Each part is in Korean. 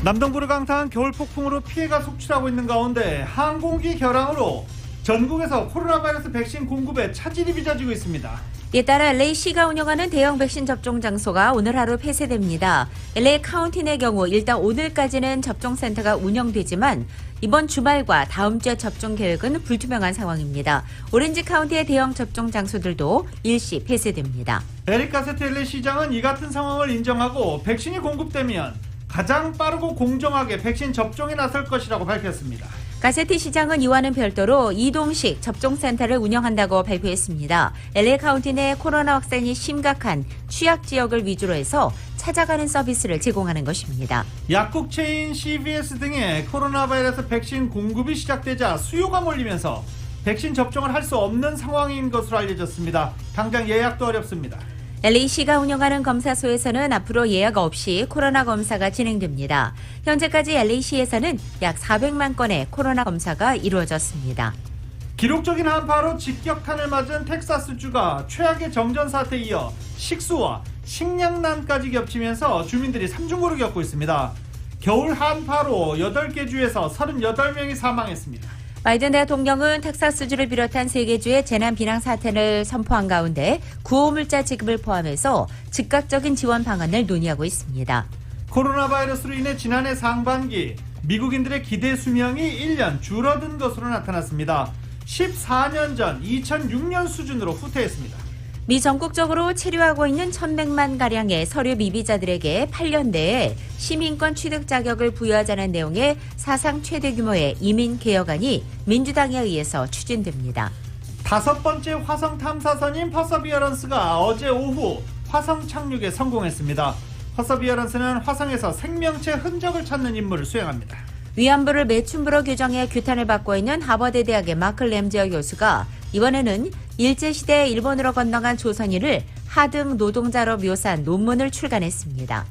남동부를 강타한 겨울 폭풍으로 피해가 속출하고 있는 가운데 항공기 결항으로 전국에서 코로나 바이러스 백신 공급에 차질이 빚어지고 있습니다. 이에 따라 LA시가 운영하는 대형 백신 접종 장소가 오늘 하루 폐쇄됩니다. LA 카운티 내 경우 일단 오늘까지는 접종센터가 운영되지만 이번 주말과 다음 주에 접종 계획은 불투명한 상황입니다. 오렌지 카운티의 대형 접종 장소들도 일시 폐쇄됩니다. 에릭 가세트 LA 시장은 이 같은 상황을 인정하고 백신이 공급되면 가장 빠르고 공정하게 백신 접종에 나설 것이라고 밝혔습니다. 가세티 시장은 이와는 별도로 이동식 접종센터를 운영한다고 발표했습니다. LA 카운티 내 코로나 확산이 심각한 취약 지역을 위주로 해서 찾아가는 서비스를 제공하는 것입니다. 약국 체인 CVS 등의 코로나 바이러스 백신 공급이 시작되자 수요가 몰리면서 백신 접종을 할 수 없는 상황인 것으로 알려졌습니다. 당장 예약도 어렵습니다. LA시가 운영하는 검사소에서는 앞으로 예약 없이 코로나 검사가 진행됩니다. 현재까지 LA시에서는 약 400만 건의 코로나 검사가 이루어졌습니다. 기록적인 한파로 직격탄을 맞은 텍사스주가 최악의 정전 사태에 이어 식수와 식량난까지 겹치면서 주민들이 삼중고를 겪고 있습니다. 겨울 한파로 8개 주에서 38명이 사망했습니다. 바이든 대통령은 텍사스주를 비롯한 3개 주의 재난 비상 사태를 선포한 가운데 구호물자 지급을 포함해서 즉각적인 지원 방안을 논의하고 있습니다. 코로나 바이러스로 인해 지난해 상반기 미국인들의 기대 수명이 1년 줄어든 것으로 나타났습니다. 14년 전 2006년 수준으로 후퇴했습니다. 미 전국적으로 체류하고 있는 1,100만 가량의 서류 미비자들에게 8년 내에 시민권 취득 자격을 부여하자는 내용의 사상 최대 규모의 이민 개혁안이 민주당에 의해서 추진됩니다. 5번째 화성 탐사선인 퍼서비어런스가 어제 오후 화성 착륙에 성공했습니다. 퍼서비어런스는 화성에서 생명체 흔적을 찾는 임무를 수행합니다. 위안부를 매춘부로 규정해 규탄을 받고 있는 하버드 대학의 마크 램지어 교수가 이번에는 일제시대 일본으로 건너간 조선인을 하등 노동자로 묘사한 논문을 출간했습니다.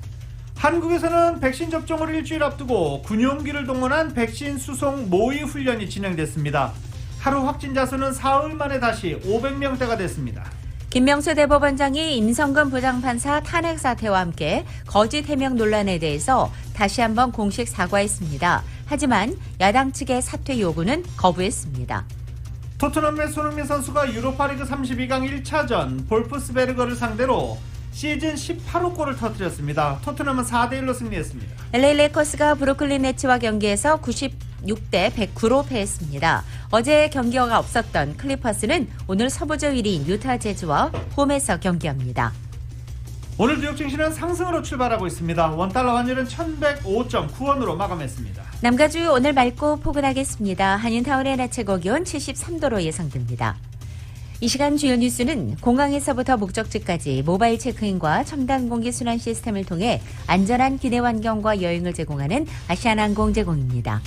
한국에서는 백신 접종을 일주일 앞두고 군용기를 동원한 백신 수송 모의 훈련이 진행됐습니다. 하루 확진자 수는 사흘 만에 다시 500명대가 됐습니다. 김명수 대법원장이 임성근 부장판사 탄핵 사태와 함께 거짓 해명 논란에 대해서 다시 한번 공식 사과했습니다. 하지만 야당 측의 사퇴 요구는 거부했습니다. 토트넘의 손흥민 선수가 유로파리그 32강 1차전 볼프스베르거를 상대로 시즌 18호 골을 터뜨렸습니다. 토트넘은 4대1로 승리했습니다. LA 레이커스가 브루클린 네츠와 경기에서 96대 109로 패했습니다. 어제 경기가 없었던 클리퍼스는 오늘 서부주 1위인 유타 재즈와 홈에서 경기합니다. 오늘 뉴욕 증시는 상승으로 출발하고 있습니다. 원달러 환율은 1105.9원으로 마감했습니다. 남가주 오늘 맑고 포근하겠습니다. 한인타운의 낮 최고 기온 73도로 예상됩니다. 이 시간 주요 뉴스는 공항에서부터 목적지까지 모바일 체크인과 첨단 공기 순환 시스템을 통해 안전한 기내 환경과 여행을 제공하는 아시아나항공 제공입니다.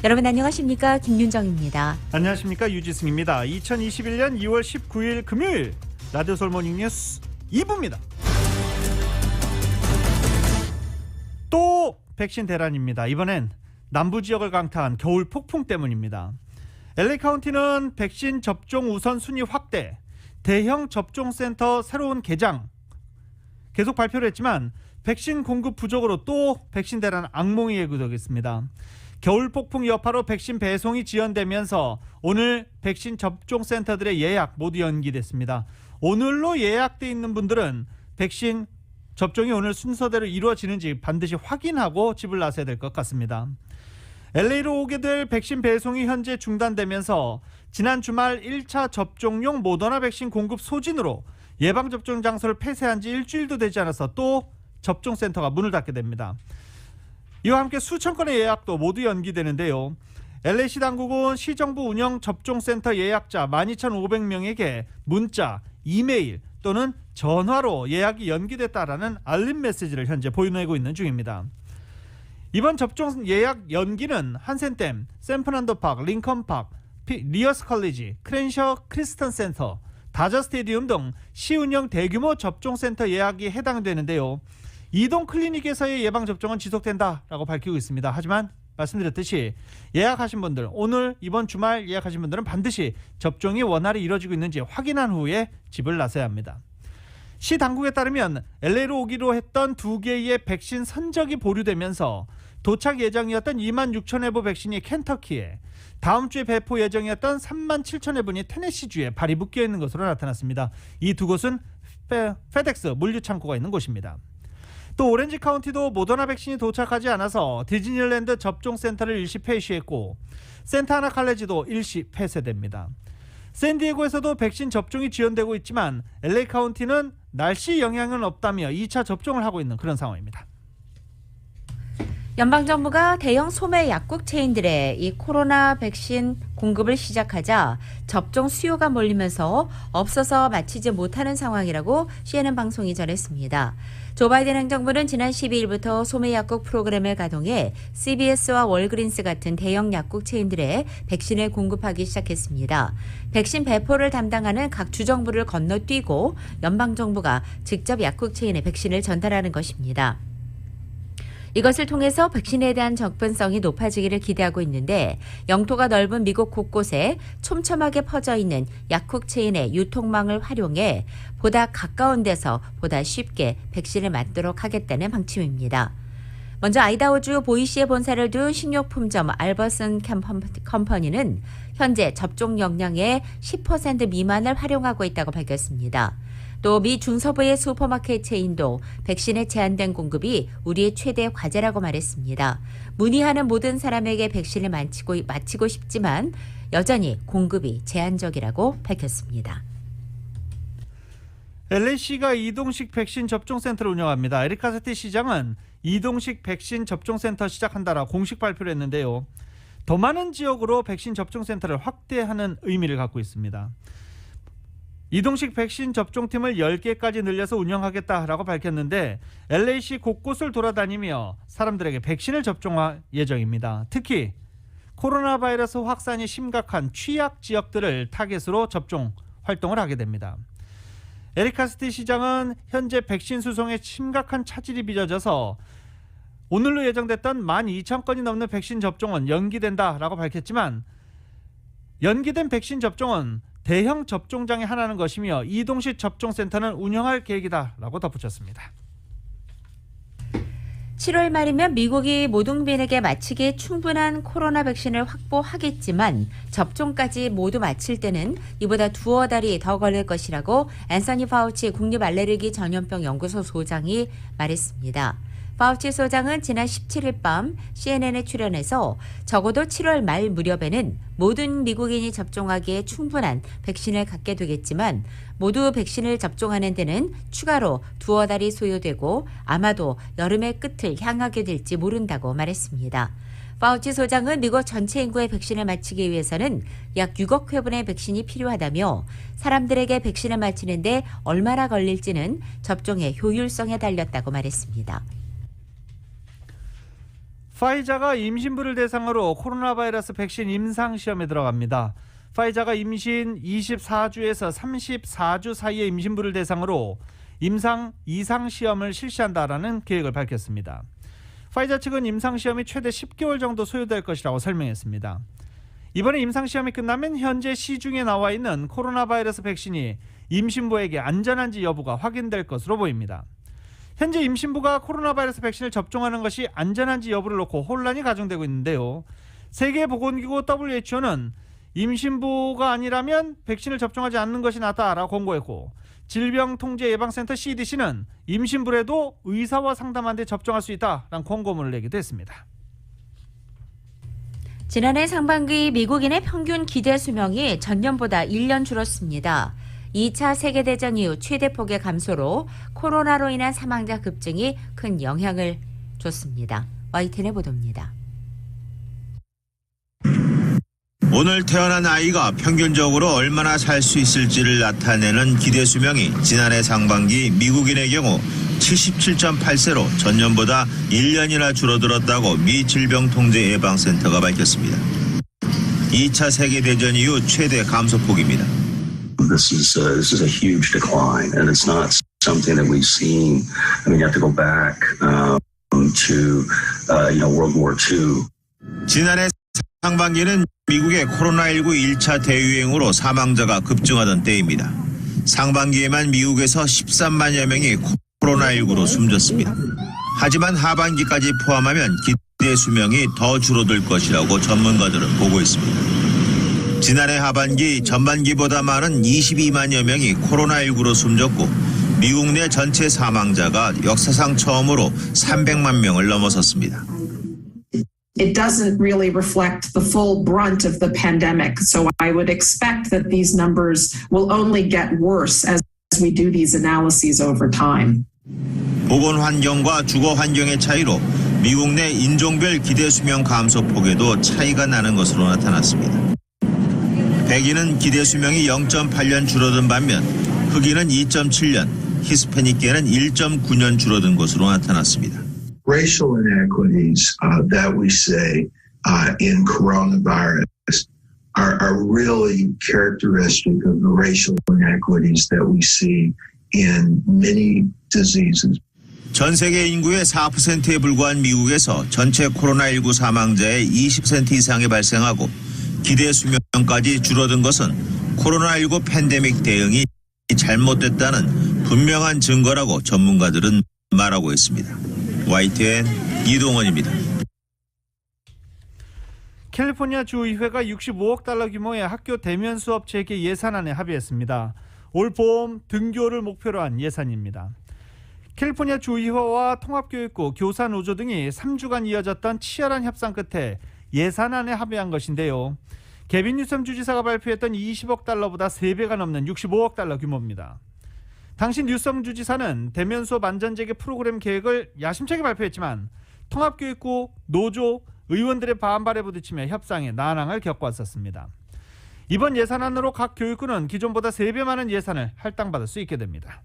여러분 안녕하십니까? 김윤정입니다. 안녕하십니까? 유지승입니다. 2021년 2월 19일 금요일 라디오 솔모닝 뉴스 2부입니다. 또 백신 대란입니다. 이번엔 남부 지역을 강타한 겨울 폭풍 때문입니다. LA 카운티는 백신 접종 우선순위 확대, 대형 접종센터 새로운 개장 계속 발표를 했지만 백신 공급 부족으로 또 백신 대란 악몽이 예고되겠습니다. 겨울 폭풍 여파로 백신 배송이 지연되면서 오늘 백신 접종센터들의 예약 모두 연기됐습니다. 오늘로 예약돼 있는 분들은 백신 접종이 오늘 순서대로 이루어지는지 반드시 확인하고 집을 나서야 될 것 같습니다. LA로 오게 될 백신 배송이 현재 중단되면서 지난 주말 1차 접종용 모더나 백신 공급 소진으로 예방접종 장소를 폐쇄한 지 일주일도 되지 않아서 또 접종센터가 문을 닫게 됩니다. 이와 함께 수천 건의 예약도 모두 연기되는데요. LA시 당국은 시정부 운영 접종센터 예약자 12,500명에게 문자, 이메일 또는 전화로 예약이 연기됐다라는 알림 메시지를 현재 보내고 있는 중입니다. 이번 접종 예약 연기는 한센댐, 샌프란도파크, 링컨파크, 리어스 컬리지, 크랜셔 크리스턴 센터, 다저 스테디움 등 시운영 대규모 접종센터 예약이 해당되는데요. 이동 클리닉에서의 예방접종은 지속된다라고 밝히고 있습니다. 하지만 말씀드렸듯이 예약하신 분들, 오늘 이번 주말 예약하신 분들은 반드시 접종이 원활히 이루어지고 있는지 확인한 후에 집을 나서야 합니다. 시 당국에 따르면 LA로 오기로 했던 2개의 백신 선적이 보류되면서 도착 예정이었던 2만 6천 회분 백신이 켄터키에, 다음 주에 배포 예정이었던 3만 7천 회분이 테네시주에 발이 묶여 있는 것으로 나타났습니다. 이 두 곳은 페덱스 물류 창고가 있는 곳입니다. 또 오렌지 카운티도 모더나 백신이 도착하지 않아서 디즈니랜드 접종센터를 일시 폐쇄했고, 센타아나 칼레지도 일시 폐쇄됩니다. 샌디에고에서도 백신 접종이 지연되고 있지만 LA 카운티는 날씨 영향은 없다며 2차 접종을 하고 있는 그런 상황입니다. 연방정부가 대형 소매 약국 체인들의 이 코로나 백신 공급을 시작하자 접종 수요가 몰리면서 없어서 마치지 못하는 상황이라고 CNN 방송이 전했습니다. 조 바이든 행정부는 지난 12일부터 소매 약국 프로그램을 가동해 CVS와 월그린스 같은 대형 약국 체인들에 백신을 공급하기 시작했습니다. 백신 배포를 담당하는 각 주정부를 건너뛰고 연방정부가 직접 약국 체인에 백신을 전달하는 것입니다. 이것을 통해서 백신에 대한 접근성이 높아지기를 기대하고 있는데, 영토가 넓은 미국 곳곳에 촘촘하게 퍼져 있는 약국 체인의 유통망을 활용해 보다 가까운 데서 보다 쉽게 백신을 맞도록 하겠다는 방침입니다. 먼저 아이다호주 보이시에 본사를 둔 식료품점 알버슨 컴퍼니는 현재 접종 역량의 10% 미만을 활용하고 있다고 밝혔습니다. 또 미 중서부의 슈퍼마켓 체인도 백신의 제한된 공급이 우리의 최대 과제라고 말했습니다. 문의하는 모든 사람에게 백신을 마치고 싶지만 여전히 공급이 제한적이라고 밝혔습니다. LA시가 이동식 백신 접종센터를 운영합니다. 에릭 카세티 시장은 이동식 백신 접종센터 시작한다라 공식 발표를 했는데요. 더 많은 지역으로 백신 접종센터를 확대하는 의미를 갖고 있습니다. 이동식 백신 접종팀을 10개까지 늘려서 운영하겠다라고 밝혔는데, LA시 곳곳을 돌아다니며 사람들에게 백신을 접종할 예정입니다. 특히 코로나 바이러스 확산이 심각한 취약 지역들을 타겟으로 접종 활동을 하게 됩니다. 에릭 카스티 시장은 현재 백신 수송에 심각한 차질이 빚어져서 오늘로 예정됐던 12,000건이 넘는 백신 접종은 연기된다라고 밝혔지만, 연기된 백신 접종은 대형 접종장에 하나는 것이며 이동식 접종센터는 운영할 계획이다라고 덧붙였습니다. 7월 말이면 미국이 모동빈에게 맞히기에 충분한 코로나 백신을 확보하겠지만 접종까지 모두 마칠 때는 이보다 두어 달이 더 걸릴 것이라고 앤서니 파우치 국립알레르기 전염병 연구소 소장이 말했습니다. 파우치 소장은 지난 17일 밤 CNN에 출연해서 적어도 7월 말 무렵에는 모든 미국인이 접종하기에 충분한 백신을 갖게 되겠지만 모두 백신을 접종하는 데는 추가로 두어 달이 소요되고 아마도 여름의 끝을 향하게 될지 모른다고 말했습니다. 파우치 소장은 미국 전체 인구의 백신을 맞히기 위해서는 약 6억 회분의 백신이 필요하다며 사람들에게 백신을 맞히는데 얼마나 걸릴지는 접종의 효율성에 달렸다고 말했습니다. 파이자가 임신부를 대상으로 코로나 바이러스 백신 임상시험에 들어갑니다. 파이자가 임신 24주에서 34주 사이의 임신부를 대상으로 임상시험을 실시한다라는 계획을 밝혔습니다. 파이자 측은 임상시험이 최대 10개월 정도 소요될 것이라고 설명했습니다. 이번에 임상시험이 끝나면 현재 시중에 나와 있는 코로나 바이러스 백신이 임신부에게 안전한지 여부가 확인될 것으로 보입니다. 현재 임신부가 코로나 바이러스 백신을 접종하는 것이 안전한지 여부를 놓고 혼란이 가중되고 있는데요. 세계보건기구 WHO는 임신부가 아니라면 백신을 접종하지 않는 것이 낫다라고 권고했고, 질병통제예방센터 CDC는 임신부라도 의사와 상담한 뒤 접종할 수 있다라는 권고문을 내기도 했습니다. 지난해 상반기 미국인의 평균 기대 수명이 전년보다 1년 줄었습니다. 2차 세계대전 이후 최대폭의 감소로 코로나로 인한 사망자 급증이 큰 영향을 줬습니다. YTN의 보도입니다. 오늘 태어난 아이가 평균적으로 얼마나 살 수 있을지를 나타내는 기대 수명이 지난해 상반기 미국인의 경우 77.8세로 전년보다 1년이나 줄어들었다고 미 질병통제예방센터가 밝혔습니다. 2차 세계대전 이후 최대 감소폭입니다. This is a huge decline, and it's not something that we've seen. I mean, you have to go back to World War II. 지난해 상반기는 미국의 코로나19 1차 대유행으로 사망자가 급증하던 때입니다. 상반기에만 미국에서 13만여 명이 코로나19로 숨졌습니다. 하지만 하반기까지 포함하면 기대 수명이 더 줄어들 것이라고 전문가들은 보고 있습니다. 지난해 하반기 전반기보다 많은 22만여 명이 코로나19로 숨졌고 미국 내 전체 사망자가 역사상 처음으로 300만 명을 넘어섰습니다. It doesn't really reflect the full brunt of the pandemic. So I would expect that these numbers will only get worse as we do these analyses over time. 보건 환경과 주거 환경의 차이로 미국 내 인종별 기대 수명 감소 폭에도 차이가 나는 것으로 나타났습니다. 백인은 기대 수명이 0.8년 줄어든 반면 흑인은 2.7년, 히스패닉계는 1.9년 줄어든 것으로 나타났습니다. Racial inequities that we see in coronavirus are really characteristic of the racial inequities that we see in many diseases. 전 세계 인구의 4%에 불과한 미국에서 전체 코로나19 사망자의 20% 이상이 발생하고 기대 수명까지 줄어든 것은 코로나19 팬데믹 대응이 잘못됐다는 분명한 증거라고 전문가들은 말하고 있습니다. YTN 이동원입니다. 캘리포니아 주의회가 65억 달러 규모의 학교 대면 수업 재개 예산안에 합의했습니다. 올 봄 등교를 목표로 한 예산입니다. 캘리포니아 주의회와 통합교육부, 교사노조 등이 3주간 이어졌던 치열한 협상 끝에 예산안에 합의한 것인데요. 개빈 뉴섬 주지사가 발표했던 20억 달러보다 3배가 넘는 65억 달러 규모입니다. 당시 뉴섬 주지사는 대면 수업 안전재개 프로그램 계획을 야심차게 발표했지만 통합교육부, 노조, 의원들의 반발에 부딪히며 협상에 난항을 겪어왔었습니다. 이번 예산안으로 각 교육부는 기존보다 3배 많은 예산을 할당받을 수 있게 됩니다.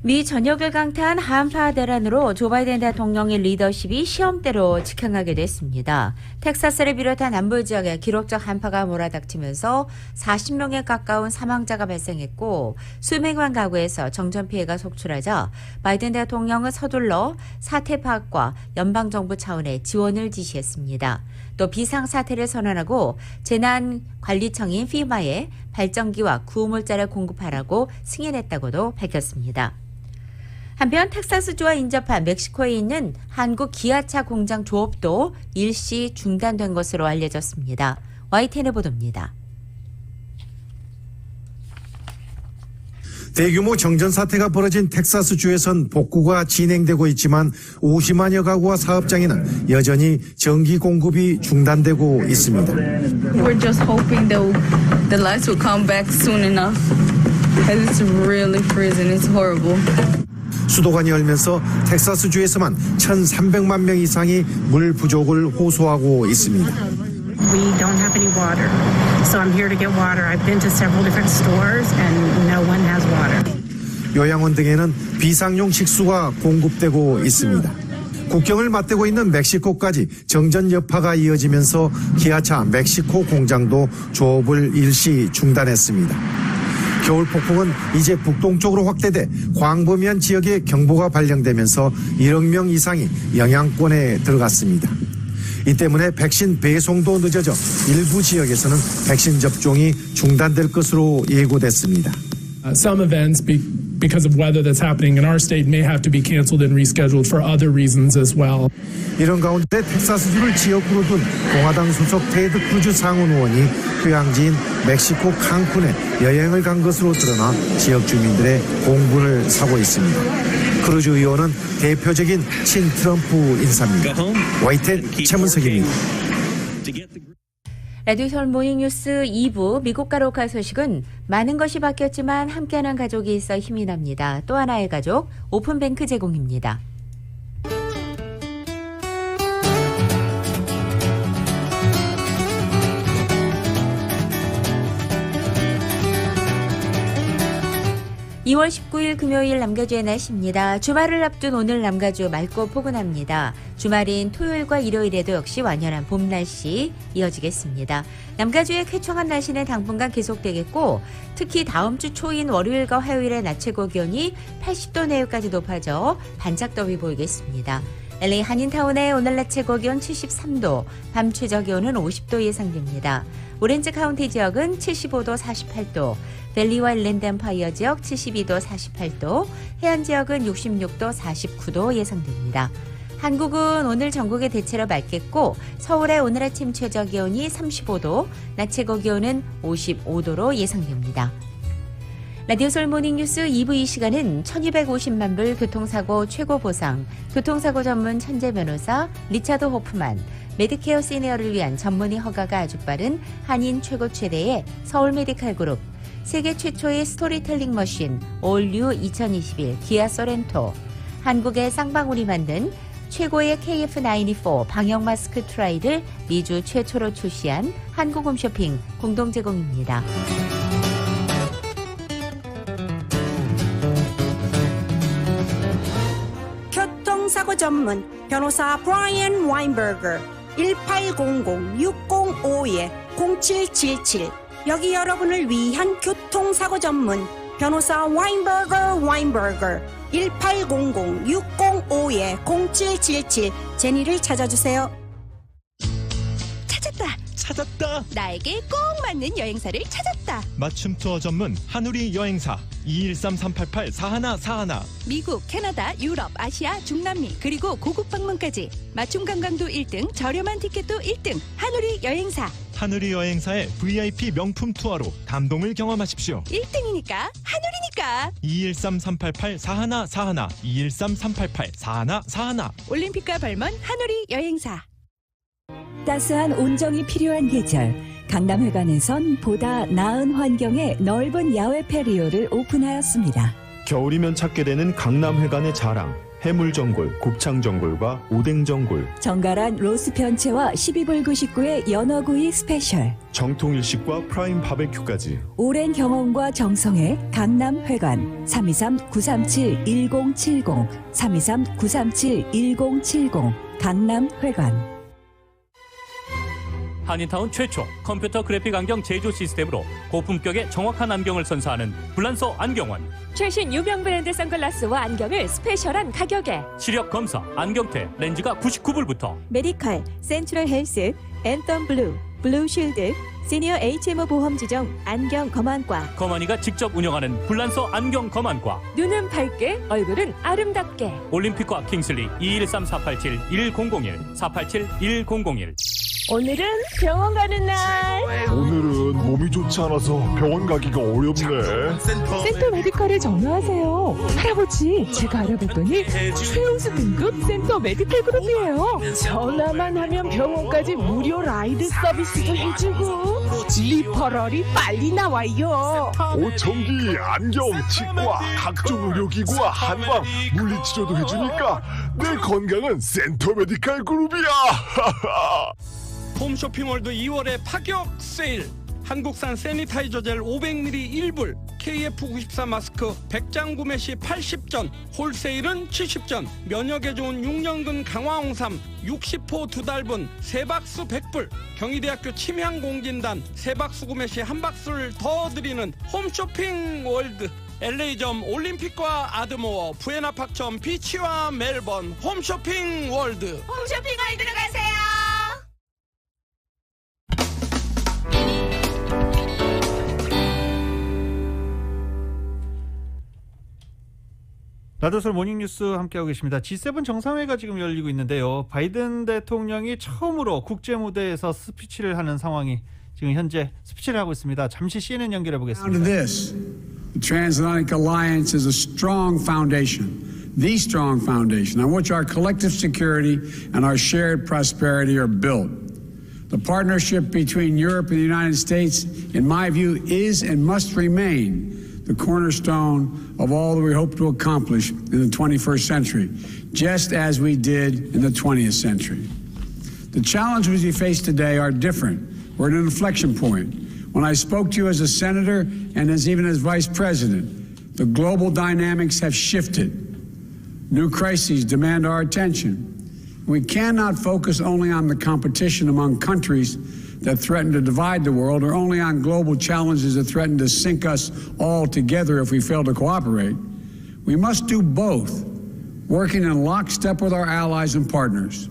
미 전역을 강타한 한파 대란으로 조 바이든 대통령의 리더십이 시험대로 직행하게 됐습니다. 텍사스를 비롯한 남부 지역에 기록적 한파가 몰아닥치면서 40명에 가까운 사망자가 발생했고 수백만 가구에서 정전 피해가 속출하자 바이든 대통령은 서둘러 사태 파악과 연방정부 차원의 지원을 지시했습니다. 또 비상사태를 선언하고 재난관리청인 FEMA에 발전기와 구호물자를 공급하라고 승인했다고도 밝혔습니다. 한편 텍사스주와 인접한 멕시코에 있는 한국 기아차 공장 조업도 일시 중단된 것으로 알려졌습니다. YTN의 보도입니다. 대규모 정전 사태가 벌어진 텍사스주에선 복구가 진행되고 있지만 50만여 가구와 사업장에는 여전히 전기 공급이 중단되고 있습니다. We're just hoping that the lights will come back soon enough. Because it's really freezing. It's horrible. 수도관이 열면서 텍사스주에서만 1,300만 명 이상이 물 부족을 호소하고 있습니다. We don't have any water, so I'm here to get water. I've been to several different stores and no one has water. 요양원 등에는 비상용 식수가 공급되고 있습니다. 국경을 맞대고 있는 멕시코까지 정전 여파가 이어지면서 기아차 멕시코 공장도 조업을 일시 중단했습니다. 겨울 폭풍은 이제 북동쪽으로 확대돼 광범위한 지역에 경보가 발령되면서 1억 명 이상이 영향권에 들어갔습니다. 이 때문에 백신 배송도 늦어져 일부 지역에서는 백신 접종이 중단될 것으로 예고됐습니다. Some events, because of weather that's happening in our state, may have to be canceled and rescheduled for other reasons as well. 이런 가운데 텍사스주를 지역구로 둔 공화당 소속 테드 크루즈 상원 의원이 휴양지인 멕시코 칸쿤에 여행을 간 것으로 드러나 지역 주민들의 공분을 사고 있습니다. 크루즈 의원은 대표적인 친트럼프 인사입니다. YTN 최문석입니다. 라디오 서울 모닝뉴스 2부 미국과 로컬 소식은 많은 것이 바뀌었지만 함께하는 가족이 있어 힘이 납니다. 또 하나의 가족 오픈뱅크 제공입니다. (2월 19일) 금요일 남가주의 날씨입니다. 주말을 앞둔 오늘 남가주 맑고 포근합니다. 주말인 토요일과 일요일에도 역시 완연한 봄 날씨 이어지겠습니다. 남가주의 쾌청한 날씨는 당분간 계속되겠고 특히 다음 주 초인 월요일과 화요일의 낮 최고 기온이 80도 내외까지 높아져 반짝 더위 보이겠습니다. LA 한인타운의 오늘 낮 최고 기온 73도, 밤 최저 기온은 50도 예상됩니다. 오렌지 카운티 지역은 75도, 48도, 밸리와 일랜드 엠파이어 지역 72도, 48도, 해안 지역은 66도, 49도 예상됩니다. 한국은 오늘 전국에 대체로 맑겠고 서울의 오늘 아침 최저 기온이 35도, 낮 최고 기온은 55도로 예상됩니다. 라디오 솔 모닝뉴스 2부 이 시간은 1250만 불 교통사고 최고 보상, 교통사고 전문 천재 변호사 리차드 호프만, 메디케어 시니어를 위한 전문의 허가가 아주 빠른 한인 최고 최대의 서울 메디칼 그룹, 세계 최초의 스토리텔링 머신 올뉴 2021 기아 소렌토, 한국의 쌍방울이 만든 최고의 KF94 방역 마스크 트라이를 미주 최초로 출시한 한국홈쇼핑 공동 제공입니다. 교통사고 전문 변호사 브라이언 와인버거 1800-605-0777 여기 여러분을 위한 교통사고 전문 변호사 와인버거 1800-605-0777 제니를 찾아주세요. 찾았다. 나에게 꼭 맞는 여행사를 찾았다. 맞춤 투어 전문 한우리 여행사 213-388-4141. 미국, 캐나다, 유럽, 아시아, 중남미 그리고 고국 방문까지 맞춤 관광도 1등, 저렴한 티켓도 1등. 한우리 여행사. 한우리 여행사의 VIP 명품 투어로 감동을 경험하십시오. 1등이니까 한우리니까. 213-388-4141. 213-388-4141. 올림픽과 발먼 한우리 여행사. 따스한 온정이 필요한 계절, 강남회관에선 보다 나은 환경의 넓은 야외 페리오를 오픈하였습니다. 겨울이면 찾게 되는 강남회관의 자랑, 해물전골, 곱창전골과 오뎅전골, 정갈한 로스 편채와 12불 99의 연어구이 스페셜, 정통 일식과 프라임 바베큐까지. 오랜 경험과 정성의 강남회관 323-937-1070 323-937-1070 강남회관. 한인타운 최초 컴퓨터 그래픽 안경 제조 시스템으로 고품격의 정확한 안경을 선사하는 불란서 안경원. 최신 유명 브랜드 선글라스와 안경을 스페셜한 가격에. 시력 검사, 안경테, 렌즈가 99불부터. 메디칼, 센트럴 헬스, 앤텀 블루, 블루쉴드, 시니어 HMO 보험 지정 안경 검안과. 거만이가 직접 운영하는 불란서 안경 검안과. 눈은 밝게, 얼굴은 아름답게. 올림픽과 킹슬리 213-487-1001 487-1001. 오늘은 병원 가는 날. 오늘은 몸이 좋지 않아서 병원 가기가 어렵네. 센터 메디컬에 전화하세요. 할아버지, 제가 알아봤더니 최우수 등급 센터 메디컬 그룹이에요. 전화만 하면 병원까지 무료 라이드 서비스도 해주고 리퍼럴이 빨리 나와요. 오청기, 안경, 치과, 각종 의료기구와 한방, 물리치료도 해주니까 내 건강은 센터 메디컬 그룹이야. 홈쇼핑월드 2월의 파격 세일. 한국산 세니타이저 젤 500ml 1불, KF94 마스크 100장 구매 시 80전, 홀세일은 70전, 면역에 좋은 6년근 강화홍삼 60호 2달분 3박스 100불, 경희대학교 침향공진단 3박스 구매 시 1박스를 더 드리는 홈쇼핑 월드. LA점 올림픽과 아드모어, 부에나파점 비치와 멜번. 홈쇼핑 월드. 홈쇼핑 월드로 가세요. 라디오솔 모닝뉴스 함께하고 계십니다. G7 정상회가 지금 열리고 있는데요. 바이든 대통령이 처음으로 국제 무대에서 스피치를 하는 상황이 지금 현재 스피치를 하고 있습니다. 잠시 CNN 연결해 보겠습니다. The transatlantic alliance is a strong foundation, the strong foundation on which our collective security and our shared prosperity are built. The partnership between Europe and the United States, in my view, is and must remain the cornerstone of all that we hope to accomplish in the 21st century, just as we did in the 20th century. The challenges we face today are different. We're at an inflection point. When I spoke to you as a senator and even as vice president, the global dynamics have shifted. New crises demand our attention. We cannot focus only on the competition among countries that threaten to divide the world, or only on global challenges that threaten to sink us all together if we fail to cooperate. We must do both. working in lockstep with our allies and partners.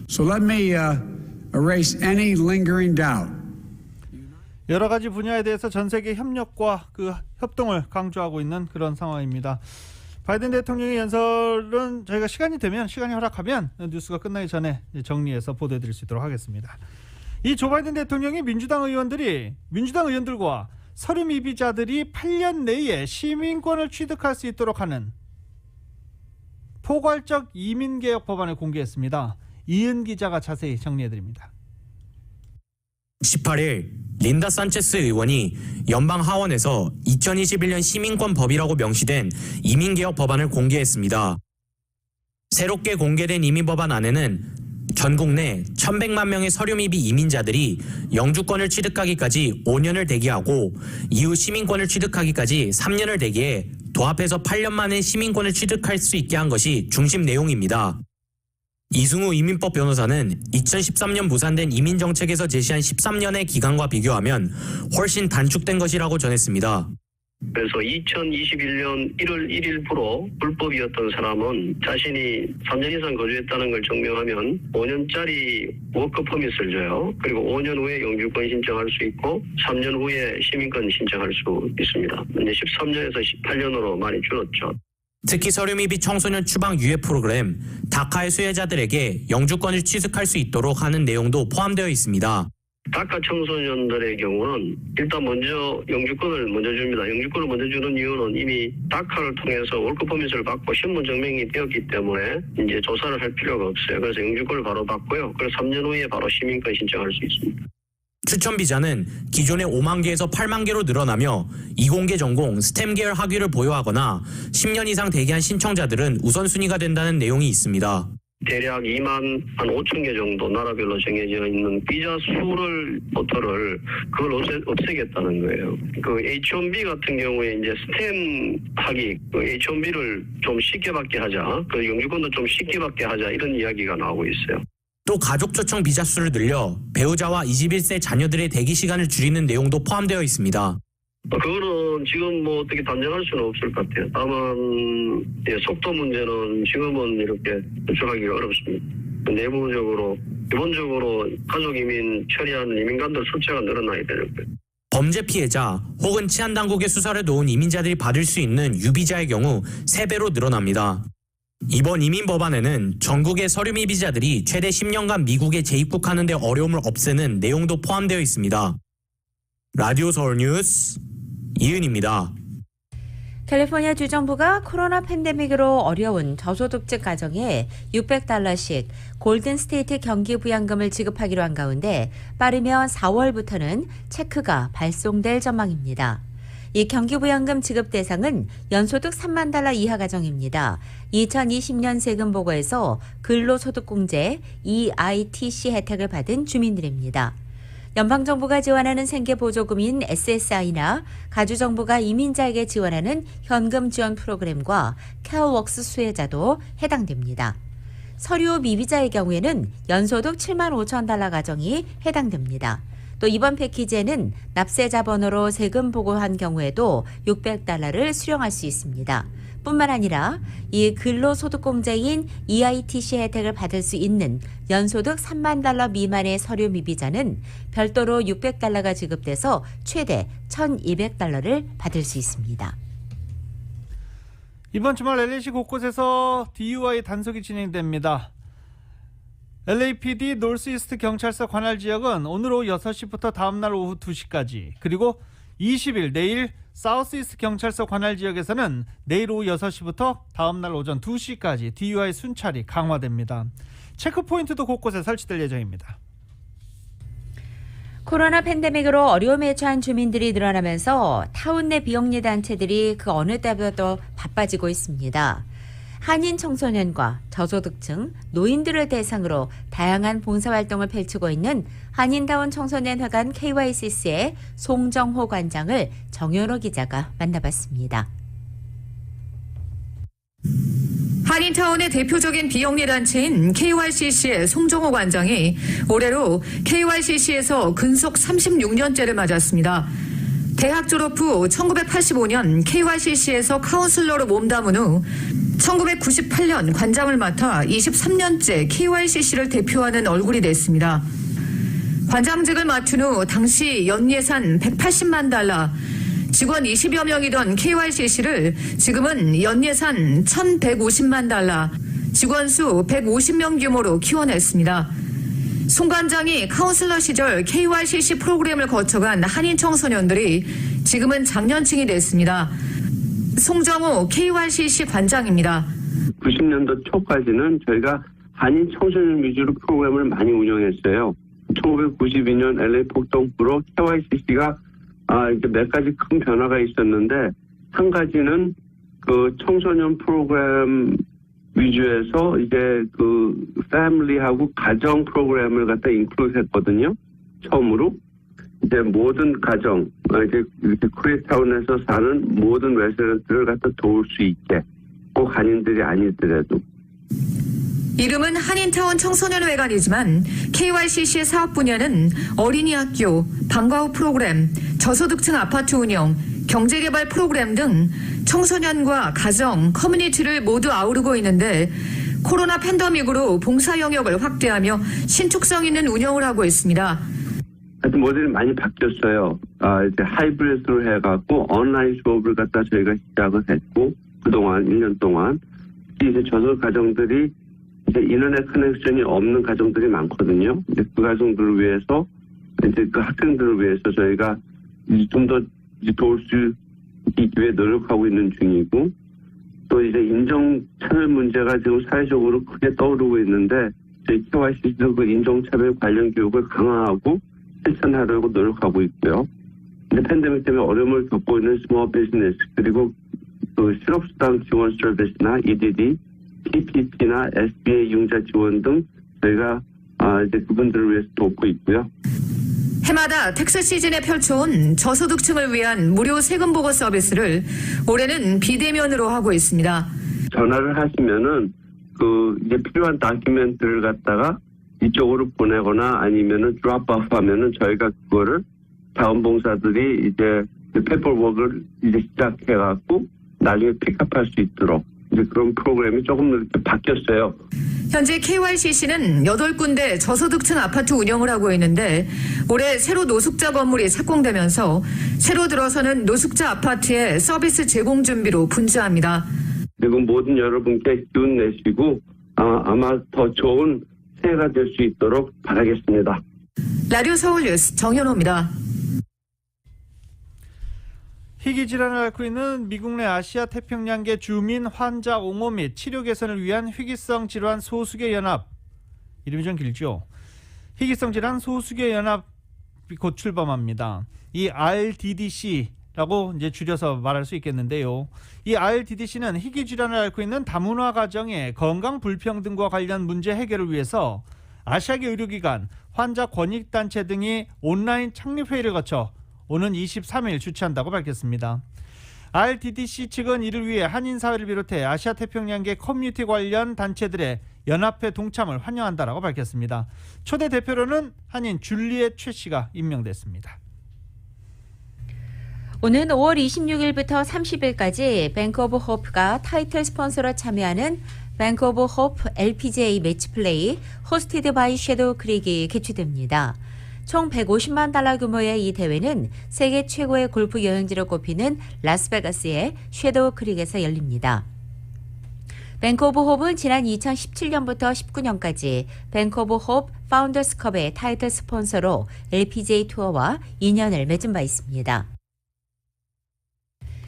So let me erase any lingering doubt. 여러 가지 분야에 대해서 전 세계 협력과 그 협동을 강조하고 있는 그런 상황입니다. 바이든 대통령의 연설은 저희가 시간이 허락하면 뉴스가 끝나기 전에 정리해서 보도해드릴 수 있도록 하겠습니다. 이 조 바이든 대통령이 민주당 의원들과 서류 미비자들이 8년 내에 시민권을 취득할 수 있도록 하는 포괄적 이민개혁 법안을 공개했습니다. 이은 기자가 자세히 정리해드립니다. 18일 린다 산체스 의원이 연방 하원에서 2021년 시민권 법이라고 명시된 이민개혁 법안을 공개했습니다. 새롭게 공개된 이민법안 안에는 전국 내 1,100만 명의 서류 미비 이민자들이 영주권을 취득하기까지 5년을 대기하고 이후 시민권을 취득하기까지 3년을 대기해 도합해서 8년 만에 시민권을 취득할 수 있게 한 것이 중심 내용입니다. 이승우 이민법 변호사는 2013년 무산된 이민정책에서 제시한 13년의 기간과 비교하면 훨씬 단축된 것이라고 전했습니다. 그래서 2021년 1월 1일부로 불법이었던 사람은 자신이 3년 이상 거주했다는 걸 증명하면 5년짜리 워크 퍼밋을 줘요. 그리고 5년 후에 영주권 신청할 수 있고 3년 후에 시민권 신청할 수 있습니다. 근데 13년에서 18년으로 많이 줄었죠. 특히 서류 미비 청소년 추방 유예 프로그램 다카의 수혜자들에게 영주권을 취득할 수 있도록 하는 내용도 포함되어 있습니다. 다카 청소년들의 경우는 일단 먼저 영주권을 먼저 줍니다. 영주권을 먼저 주는 이유는 이미 다카를 통해서 월크퍼밋을 받고 신분 증명이 되었기 때문에 이제 조사를 할 필요가 없어요. 그래서 영주권을 바로 받고요. 그래서 3년 후에 바로 시민권 신청할 수 있습니다. 추천 비자는 기존의 5만 개에서 8만 개로 늘어나며 이공계 전공 스템 계열 학위를 보유하거나 10년 이상 대기한 신청자들은 우선순위가 된다는 내용이 있습니다. 대략 2만 한 5천 개 정도 나라별로 정해져 있는 비자 수를 포털을 그걸 없애겠다는 거예요. 그 H1B 같은 경우에 이제 스템 학위, 그 H1B를 좀 쉽게 받게 하자, 그 영주권도 좀 쉽게 받게 하자 이런 이야기가 나오고 있어요. 또 가족 초청 비자 수를 늘려 배우자와 21세 자녀들의 대기 시간을 줄이는 내용도 포함되어 있습니다. 그거는 지금 뭐 어떻게 단정할 수는 없을 것 같아요. 다만 속도 문제는 지금은 이렇게 추적하기가 어렵습니다. 내부적으로 기본적으로 가족 이민 처리하는 이민관들 숫자가 늘어나야 되는 거예요. 범죄 피해자 혹은 치안 당국의 수사를 도운 이민자들이 받을 수 있는 유비자의 경우 3배로 늘어납니다. 이번 이민 법안에는 전국의 서류 미비자들이 최대 10년간 미국에 재입국하는 데 어려움을 없애는 내용도 포함되어 있습니다. 라디오 서울 뉴스 이은입니다. 캘리포니아 주정부가 코로나 팬데믹으로 어려운 저소득층 가정에 $600씩 골든스테이트 경기부양금을 지급하기로 한 가운데 빠르면 4월부터는 체크가 발송될 전망입니다. 이 경기부양금 지급 대상은 연소득 $30,000 이하 가정입니다. 2020년 세금 보고에서 근로소득공제 EITC 혜택을 받은 주민들입니다. 연방정부가 지원하는 생계보조금인 SSI나 가주정부가 이민자에게 지원하는 현금 지원 프로그램과 케어웍스 수혜자도 해당됩니다. 서류 미비자의 경우에는 연소득 $75,000 가정이 해당됩니다. 또 이번 패키지에는 납세자 번호로 세금 보고한 경우에도 $600를 수령할 수 있습니다. 뿐만 아니라 이 근로소득공제인 EITC 혜택을 받을 수 있는 연소득 $30,000 미만의 서류 미비자는 별도로 $600가 지급돼서 최대 $1,200를 받을 수 있습니다. 이번 주말 LA시 곳곳에서 DUI 단속이 진행됩니다. LAPD 노스이스트 경찰서 관할 지역은 오늘 오후 6시부터 다음날 오후 2시까지, 그리고 20일 내일 사우스이스트 경찰서 관할 지역에서는 내일 오후 6시부터 다음날 오전 2시까지 DUI 순찰이 강화됩니다. 체크포인트도 곳곳에 설치될 예정입니다. 코로나 팬데믹으로 어려움에 처한 주민들이 늘어나면서 타운 내 비영리 단체들이 그 어느 때보다도 바빠지고 있습니다. 한인 청소년과 저소득층, 노인들을 대상으로 다양한 봉사활동을 펼치고 있는 한인다운 청소년회관 KYCC의 송정호 관장을 정현호 기자가 만나봤습니다. 한인타운의 대표적인 비영리 단체인 KYCC의 송정호 관장이 올해로 KYCC에서 근속 36년째를 맞았습니다. 대학 졸업 후 1985년 KYCC에서 카운슬러로 몸담은 후 1998년 관장을 맡아 23년째 KYCC를 대표하는 얼굴이 됐습니다. 관장직을 맡은 후 당시 연예산 180만 달러, 직원 20여 명이던 KYCC를 지금은 연예산 1,150만 달러, 직원 수 150명 규모로 키워냈습니다. 송 관장이 카운슬러 시절 KYCC 프로그램을 거쳐간 한인 청소년들이 지금은 장년층이 됐습니다. 송정호 KYCC 관장입니다. 90년도 초까지는 저희가 한인 청소년 위주로 프로그램을 많이 운영했어요. 1992년 LA 폭동부로 KYCC가 이제 몇 가지 큰 변화가 있었는데, 한 가지는 그 청소년 프로그램 위주에서 이제 그 패밀리하고 가정 프로그램을 갖다 인클루드 했거든요. 처음으로. 이제 모든 가정, 이제 이렇게 코리아타운에서 사는 모든 레지던트를 갖다 도울 수 있게, 꼭 한인들이 아니더라도. 이름은 한인타운 청소년회관이지만 KYCC의 사업 분야는 어린이 학교, 방과 후 프로그램, 저소득층 아파트 운영, 경제개발 프로그램 등 청소년과 가정, 커뮤니티를 모두 아우르고 있는데, 코로나 팬데믹으로 봉사 영역을 확대하며 신축성 있는 운영을 하고 있습니다. 하여튼 모델이 많이 바뀌었어요. 이제 하이브리드로 해갖고 온라인 수업을 갖다 저희가 시작을 했고, 그동안 1년 동안 이제 저소득 가정들이 이제 인터넷 커넥션이 없는 가정들이 많거든요. 이제 그 가정들을 위해서, 이제 그 학생들을 위해서 저희가 좀 더 도울 수 있기 위해 노력하고 있는 중이고, 또 이제 인종차별 문제가 지금 사회적으로 크게 떠오르고 있는데, 저희 KYCC도 그 인종차별 관련 교육을 강화하고 실천하려고 노력하고 있고요. 이제 팬데믹 때문에 어려움을 겪고 있는 스몰 비즈니스, 그리고 그 실업수당 지원 서비스나 EDD, PPP나 SBA 융자 지원 등 저희가 이제 그분들을 위해서 돕고 있고요. 해마다 텍스 시즌에 펼쳐온 저소득층을 위한 무료 세금 보고 서비스를 올해는 비대면으로 하고 있습니다. 전화를 하시면은 그 이제 필요한 다큐멘트를 갖다가 이쪽으로 보내거나 아니면은 드롭오프 하면은 저희가 그거를 자원봉사들이 이제 페이퍼워크를 이제 시작해갖고 나중에 픽업할 수 있도록 이제 그런 프로그램이 조금 이렇게 바뀌었어요. 현재 KYCC는 8군데 저소득층 아파트 운영을 하고 있는데, 올해 새로 노숙자 건물이 착공되면서 새로 들어서는 노숙자 아파트의 서비스 제공 준비로 분주합니다. 그리고 모든 여러분께 기운 내시고 아마 더 좋은 새해가 될 수 있도록 바라겠습니다. 라디오 서울 뉴스 정현호입니다. 희귀 질환을 앓고 있는 미국 내 아시아 태평양계 주민 환자 옹호 및 치료 개선을 위한 희귀성 질환 소수계 연합, 이름이 좀 길죠. 희귀성 질환 소수계 연합이 곧 출범합니다. 이 RDDC라고 이제 줄여서 말할 수 있겠는데요. 이 RDDC는 희귀 질환을 앓고 있는 다문화 가정의 건강 불평등과 관련 문제 해결을 위해서 아시아계 의료기관, 환자 권익단체 등이 온라인 창립회의를 거쳐 오는 23일 주최한다고 밝혔습니다. RDDC 측은 이를 위해 한인사회를 비롯해 아시아 태평양계 커뮤니티 관련 단체들의 연합회 동참을 환영한다라고 밝혔습니다. 초대 대표로는 한인 줄리엣 최 씨가 임명됐습니다. 오는 5월 26일부터 30일까지 뱅크 오브 호프가 타이틀 스폰서로 참여하는 뱅크 오브 호프 LPGA 매치플레이 호스티드 바이 섀도우 크릭이 개최됩니다. 총 150만 달러 규모의 이 대회는 세계 최고의 골프 여행지로 꼽히는 라스베가스의 섀도우 크릭에서 열립니다. 뱅크 오브 홉은 지난 2017년부터 19년까지 뱅크 오브 홉 파운더스컵의 타이틀 스폰서로 LPGA 투어와 인연을 맺은 바 있습니다.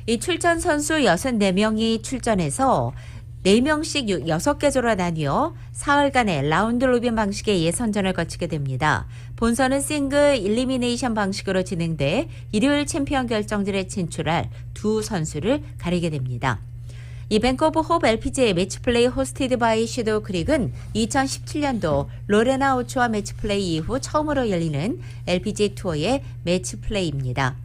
이 출전 선수 64명이 출전해서 4명씩 6개조로 나뉘어 사흘간의 라운드 로빈 방식의 예선전을 거치게 됩니다. 본선은 싱글 일리미네이션 방식으로 진행돼 일요일 챔피언 결정전에 진출할 두 선수를 가리게 됩니다. 이 뱅크 오브 홉 LPGA 매치플레이 호스티드 바이 섀도우 크릭은 2017년도 로레나 오초아 매치플레이 이후 처음으로 열리는 LPGA 투어의 매치플레이입니다.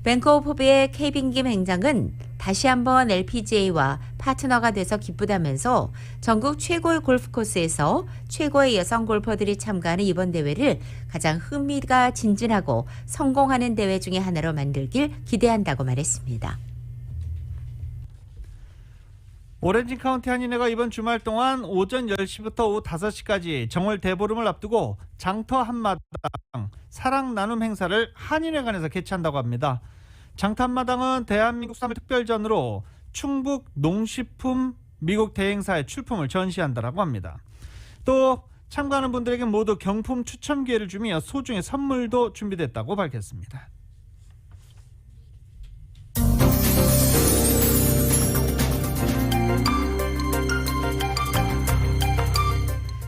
뱅크 오브 홉의 케빈 김 행장은 다시 한번 LPGA와 파트너가 돼서 기쁘다면서 전국 최고의 골프 코스에서 최고의 여성 골퍼들이 참가하는 이번 대회를 가장 흥미가 진진하고 성공하는 대회 중에 하나로 만들길 기대한다고 말했습니다. 오렌지 카운티 한인회가 이번 주말 동안 오전 10시부터 오후 5시까지 정월 대보름을 앞두고 장터 한마당 사랑 나눔 행사를 한인회관에서 개최한다고 합니다. 장터 한마당은 대한민국 3일 특별전으로 충북 농식품 미국 대행사의 출품을 전시한다라고 합니다. 또 참가하는 분들에게 모두 경품 추첨 기회를 주며 소중의 선물도 준비됐다고 밝혔습니다.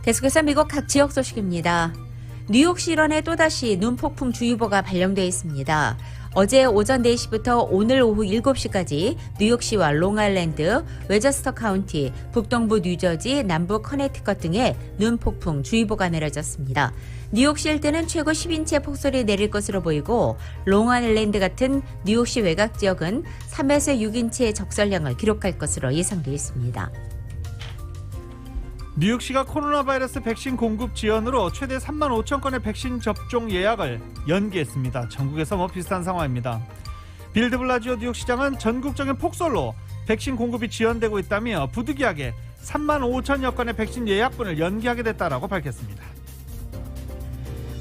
계속해서 미국 각 지역 소식입니다. 뉴욕시 일원에 또다시 눈폭풍 주의보가 발령돼 있습니다. 어제 오전 4시부터 오늘 오후 7시까지 뉴욕시와 롱아일랜드, 웨저스터 카운티, 북동부 뉴저지, 남부 커네티컷 등에 눈폭풍 주의보가 내려졌습니다. 뉴욕시 일대는 최고 10인치의 폭설이 내릴 것으로 보이고 롱아일랜드 같은 뉴욕시 외곽 지역은 3에서 6인치의 적설량을 기록할 것으로 예상되어 있습니다. 뉴욕시가 코로나 바이러스 백신 공급 지원으로 최대 3만 5천 건의 백신 접종 예약을 연기했습니다. 전국에서 비슷한 상황입니다. 빌 드 블라지오 뉴욕시장은 전국적인 폭설로 백신 공급이 지연되고 있다며 부득이하게 3만 5천여 건의 백신 예약분을 연기하게 됐다라고 밝혔습니다.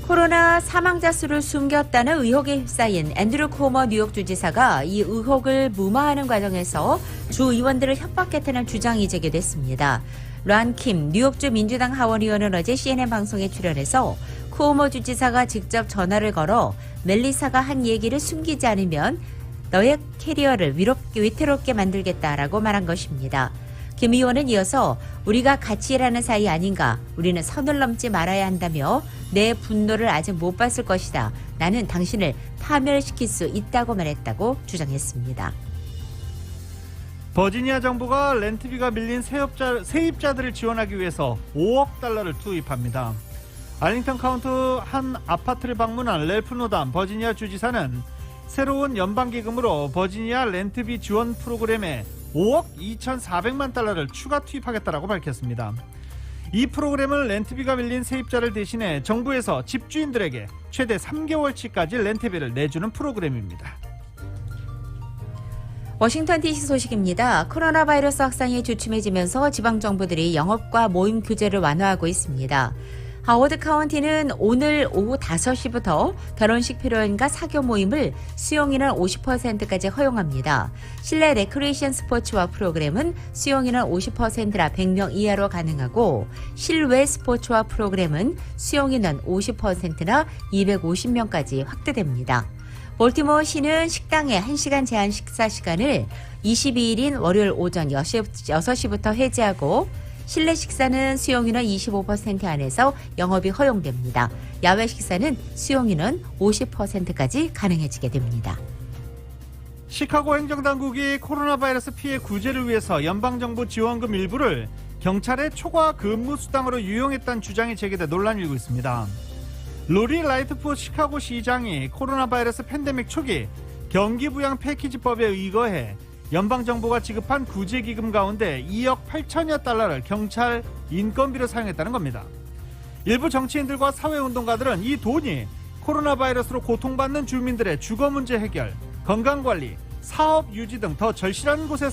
코로나 사망자 수를 숨겼다는 의혹에 휩싸인 앤드류 쿠오모 뉴욕 주지사가 이 의혹을 무마하는 과정에서 주 의원들을 협박했다는 주장이 제기됐습니다. 란킴 뉴욕주 민주당 하원의원은 어제 CNN 방송에 출연해서 쿠오모 주지사가 직접 전화를 걸어 멜리사가 한 얘기를 숨기지 않으면 너의 캐리어를 위태롭게 만들겠다라고 말한 것입니다. 김 의원은 이어서 우리가 같이 일하는 사이 아닌가, 우리는 선을 넘지 말아야 한다며 내 분노를 아직 못 봤을 것이다. 나는 당신을 파멸시킬 수 있다고 말했다고 주장했습니다. 버지니아 정부가 렌트비가 밀린 세입자들을 지원하기 위해서 5억 달러를 투입합니다. 알링턴 카운티 한 아파트를 방문한 렐프 노담 버지니아 주지사는 새로운 연방기금으로 버지니아 렌트비 지원 프로그램에 5억 2,400만 달러를 추가 투입하겠다라고 밝혔습니다. 이 프로그램은 렌트비가 밀린 세입자를 대신해 정부에서 집주인들에게 최대 3개월치까지 렌트비를 내주는 프로그램입니다. 워싱턴 DC 소식입니다. 코로나 바이러스 확산이 주춤해지면서 지방정부들이 영업과 모임 규제를 완화하고 있습니다. 하워드 카운티는 오늘 오후 5시부터 결혼식 피로연과 사교 모임을 수용인원 50%까지 허용합니다. 실내 레크리에이션 스포츠와 프로그램은 수용인원 50%라 100명 이하로 가능하고 실외 스포츠와 프로그램은 수용인원 50%나 250명까지 확대됩니다. 볼티모어시는 식당의 1시간 제한 식사 시간을 22일인 월요일 오전 6시부터 해제하고 실내 식사는 수용인원 25% 안에서 영업이 허용됩니다. 야외 식사는 수용인원 50%까지 가능해지게 됩니다. 시카고 행정당국이 코로나 바이러스 피해 구제를 위해서 연방정부 지원금 일부를 경찰의 초과 근무수당으로 유용했다는 주장이 제기돼 논란이 일고 있습니다. 로리 라이트포 시카고 시장이 코로나 바이러스 팬데믹 초기 경기부양 패키지법에 의거해 연방정부가 지급한 구제기금 가운데 2억 8천여 달러를 경찰 인건비로 사용했다는 겁니다. 일부 정치인들과 사회운동가들은 이 돈이 코로나 바이러스로 고통받는 주민들의 주거 문제 해결, 건강관리, 사업 유지 등 더 절실한 곳에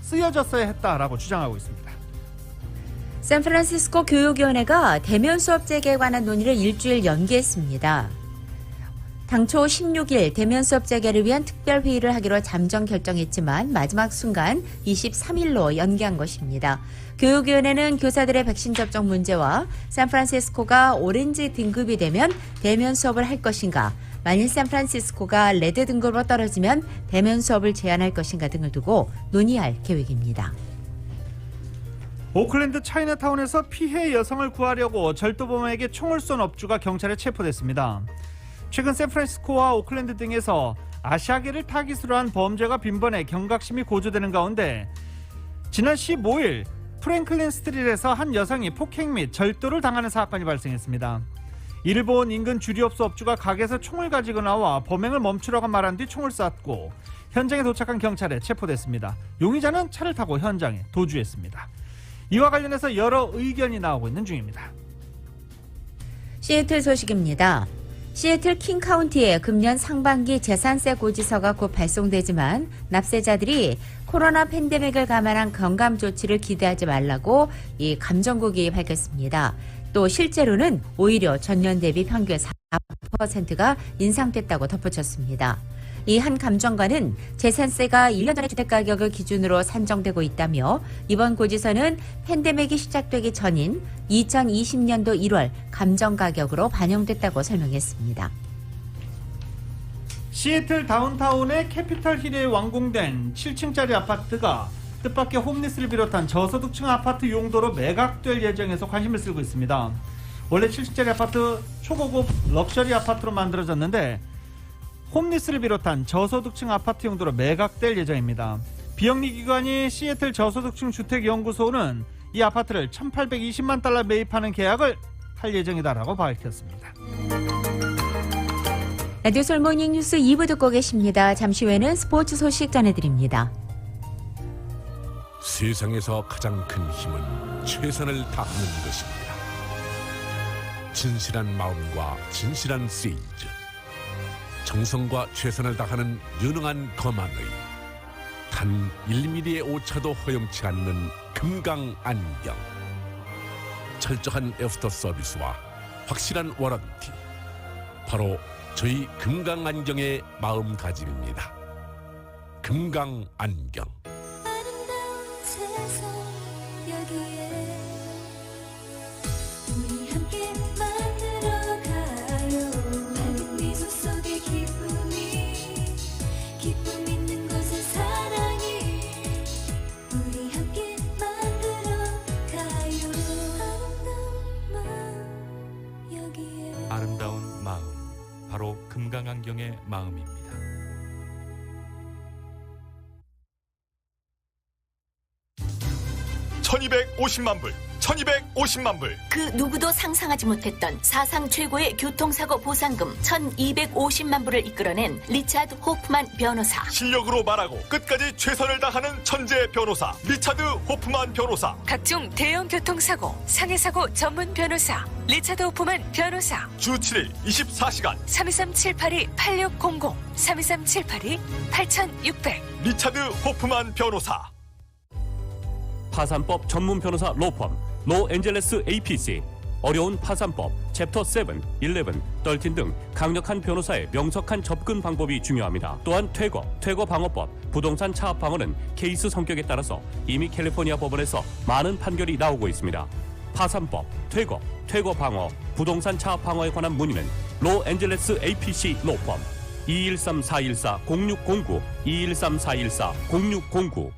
쓰여졌어야 했다라고 주장하고 있습니다. 샌프란시스코 교육위원회가 대면 수업 재개에 관한 논의를 일주일 연기했습니다. 당초 16일 대면 수업 재개를 위한 특별회의를 하기로 잠정 결정했지만 마지막 순간 23일로 연기한 것입니다. 교육위원회는 교사들의 백신 접종 문제와 샌프란시스코가 오렌지 등급이 되면 대면 수업을 할 것인가, 만일 샌프란시스코가 레드 등급으로 떨어지면 대면 수업을 제한할 것인가 등을 두고 논의할 계획입니다. 오클랜드 차이나타운에서 피해 여성을 구하려고 절도범에게 총을 쏜 업주가 경찰에 체포됐습니다. 최근 샌프란시스코와 오클랜드 등에서 아시아계를 타깃으로 한 범죄가 빈번해 경각심이 고조되는 가운데 지난 15일 프랭클린 스트릿에서 한 여성이 폭행 및 절도를 당하는 사건이 발생했습니다. 이를 본 인근 주류업소 업주가 가게에서 총을 가지고 나와 범행을 멈추라고 말한 뒤 총을 쐈고 현장에 도착한 경찰에 체포됐습니다. 용의자는 차를 타고 현장에 도주했습니다. 이와 관련해서 여러 의견이 나오고 있는 중입니다. 시애틀 소식입니다. 시애틀 킹 카운티에 금년 상반기 재산세 고지서가 곧 발송되지만 납세자들이 코로나 팬데믹을 감안한 경감 조치를 기대하지 말라고 이 감정국이 밝혔습니다. 또 실제로는 오히려 전년 대비 평균 4%가 인상됐다고 덧붙였습니다. 이 한 감정관은 재산세가 1년 전의 주택가격을 기준으로 산정되고 있다며 이번 고지서는 팬데믹이 시작되기 전인 2020년도 1월 감정가격으로 반영됐다고 설명했습니다. 시애틀 다운타운의 캐피털 힐에 완공된 7층짜리 아파트가 뜻밖의 홈리스를 비롯한 저소득층 아파트 용도로 매각될 예정에서 관심을 쓰고 있습니다. 원래 7층짜리 아파트 초고급 럭셔리 아파트로 만들어졌는데 홈리스를 비롯한 저소득층 아파트 용도로 매각될 예정입니다. 비영리 기관이 시애틀 저소득층 주택연구소는 이 아파트를 1,820만 달러 매입하는 계약을 할 예정이다라고 밝혔습니다. 라디오 솔 모닝 뉴스 2부 듣고 계십니다. 잠시 후에는 스포츠 소식 전해드립니다. 세상에서 가장 큰 힘은 최선을 다하는 것입니다. 진실한 마음과 진실한 세일즈, 정성과 최선을 다하는 유능한 검안의 단 1mm의 오차도 허용치 않는 금강 안경, 철저한 애프터 서비스와 확실한 워런티, 바로 저희 금강 안경의 마음가짐입니다. 금강 안경. 아름다운 마음, 바로 금강안경의 마음입니다. 1250만 불, 1250만 불. 그 누구도 상상하지 못했던 사상 최고의 교통사고 보상금 1250만 불을 이끌어낸 리차드 호프만 변호사. 실력으로 말하고 끝까지 최선을 다하는 천재 변호사 리차드 호프만 변호사. 각종 대형 교통사고, 상해사고 전문 변호사 리차드 호프만 변호사. 주 7일 24시간 323-782-8600 323-782-8600 리차드 호프만 변호사. 파산법 전문 변호사 로펌 로앤젤레스 APC, 어려운 파산법 챕터 7, 11, 13 등 강력한 변호사의 명석한 접근 방법이 중요합니다. 또한 퇴거 방어법, 부동산 차압 방어는 케이스 성격에 따라서 이미 캘리포니아 법원에서 많은 판결이 나오고 있습니다. 파산법, 퇴거 방어, 부동산 차압 방어에 관한 문의는 로앤젤레스 APC 로펌 213-414-0609 213-414-0609.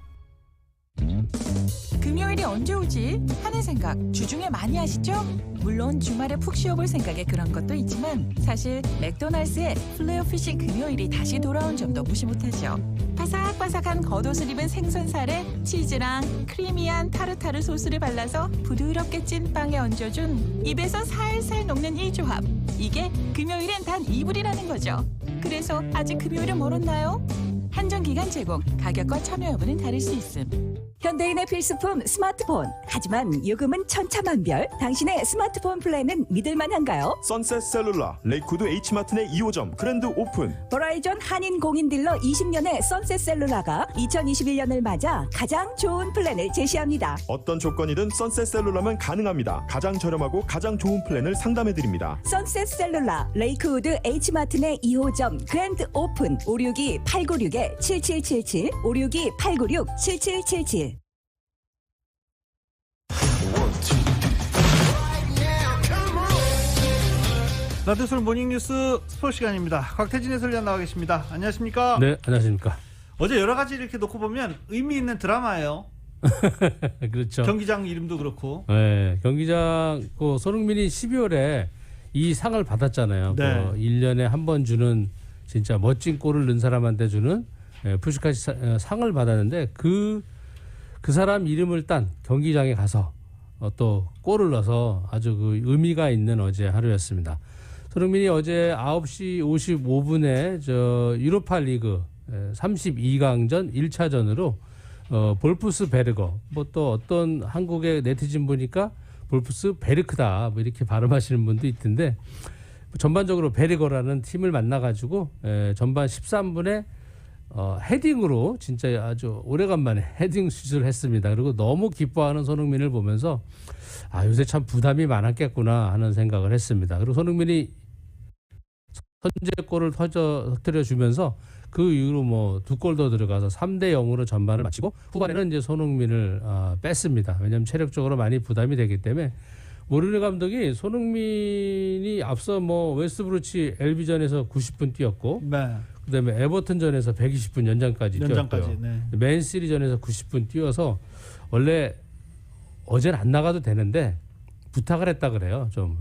금요일이 언제 오지? 하는 생각 주중에 많이 하시죠? 물론 주말에 푹 쉬어볼 생각에 그런 것도 있지만 사실 맥도날드의 플레어피쉬 금요일이 다시 돌아온 점도 무시 못하죠. 바삭바삭한 겉옷을 입은 생선살에 치즈랑 크리미한 타르타르 소스를 발라서 부드럽게 찐 빵에 얹어준 입에서 살살 녹는 이 조합. 이게 금요일엔 단 이불이라는 거죠. 그래서 아직 금요일은 멀었나요? 한정기간 제공, 가격과 참여 여부는 다를 수 있음. 현대인의 필수품 스마트폰. 하지만 요금은 천차만별. 당신의 스마트폰 플랜은 믿을만한가요? 선셋 셀룰라, 레이크우드 H마트 내 2호점 그랜드 오픈. 버라이전 한인 공인 딜러 20년의 선셋 셀룰라가 2021년을 맞아 가장 좋은 플랜을 제시합니다. 어떤 조건이든 선셋 셀룰라면 가능합니다. 가장 저렴하고 가장 좋은 플랜을 상담해드립니다. 선셋 셀룰라, 레이크우드 H마트 내 2호점 그랜드 오픈. 562-896-7777 562-896-7777. 라디오 솔 모닝뉴스 스포츠 시간입니다. 곽태진 해설위원 나와 계십니다. 안녕하십니까? 네, 안녕하십니까. 어제 여러 가지 이렇게 놓고 보면 의미 있는 드라마예요. 그렇죠. 경기장 이름도 그렇고. 네, 경기장 손흥민이 12월에 이 상을 받았잖아요. 네. 1년에 한 번 주는 진짜 멋진 골을 넣은 사람한테 주는 푸시카시 상을 받았는데 그 사람 이름을 딴 경기장에 가서 또 골을 넣어서 아주 그 의미가 있는 어제 하루였습니다. 손흥민이 어제 9시 55분에 유로파 리그 32강전 1차전으로 볼프스 베르거, 뭐 또 어떤 한국의 네티즌 보니까 볼프스 베르크다 뭐 이렇게 발음하시는 분도 있던데, 전반적으로 베리거라는 팀을 만나가지고 전반 13분에 헤딩으로 진짜 아주 오래간만에 헤딩 슛을 했습니다. 그리고 너무 기뻐하는 손흥민을 보면서 요새 참 부담이 많았겠구나 하는 생각을 했습니다. 그리고 손흥민이 선제골을 터뜨려주면서 그 이후로 뭐 2골 더 들어가서 3대0으로 전반을 마치고 후반에는 이제 손흥민을 뺐습니다. 왜냐하면 체력적으로 많이 부담이 되기 때문에 모르르 감독이 손흥민이 앞서 뭐 웨스트브루치 LB전에서 90분 뛰었고 네. 그다음에 에버튼전에서 120분 연장까지 뛰었고요. 네. 맨시티전에서 90분 뛰어서 원래 어제는 안 나가도 되는데 부탁을 했다 그래요. 좀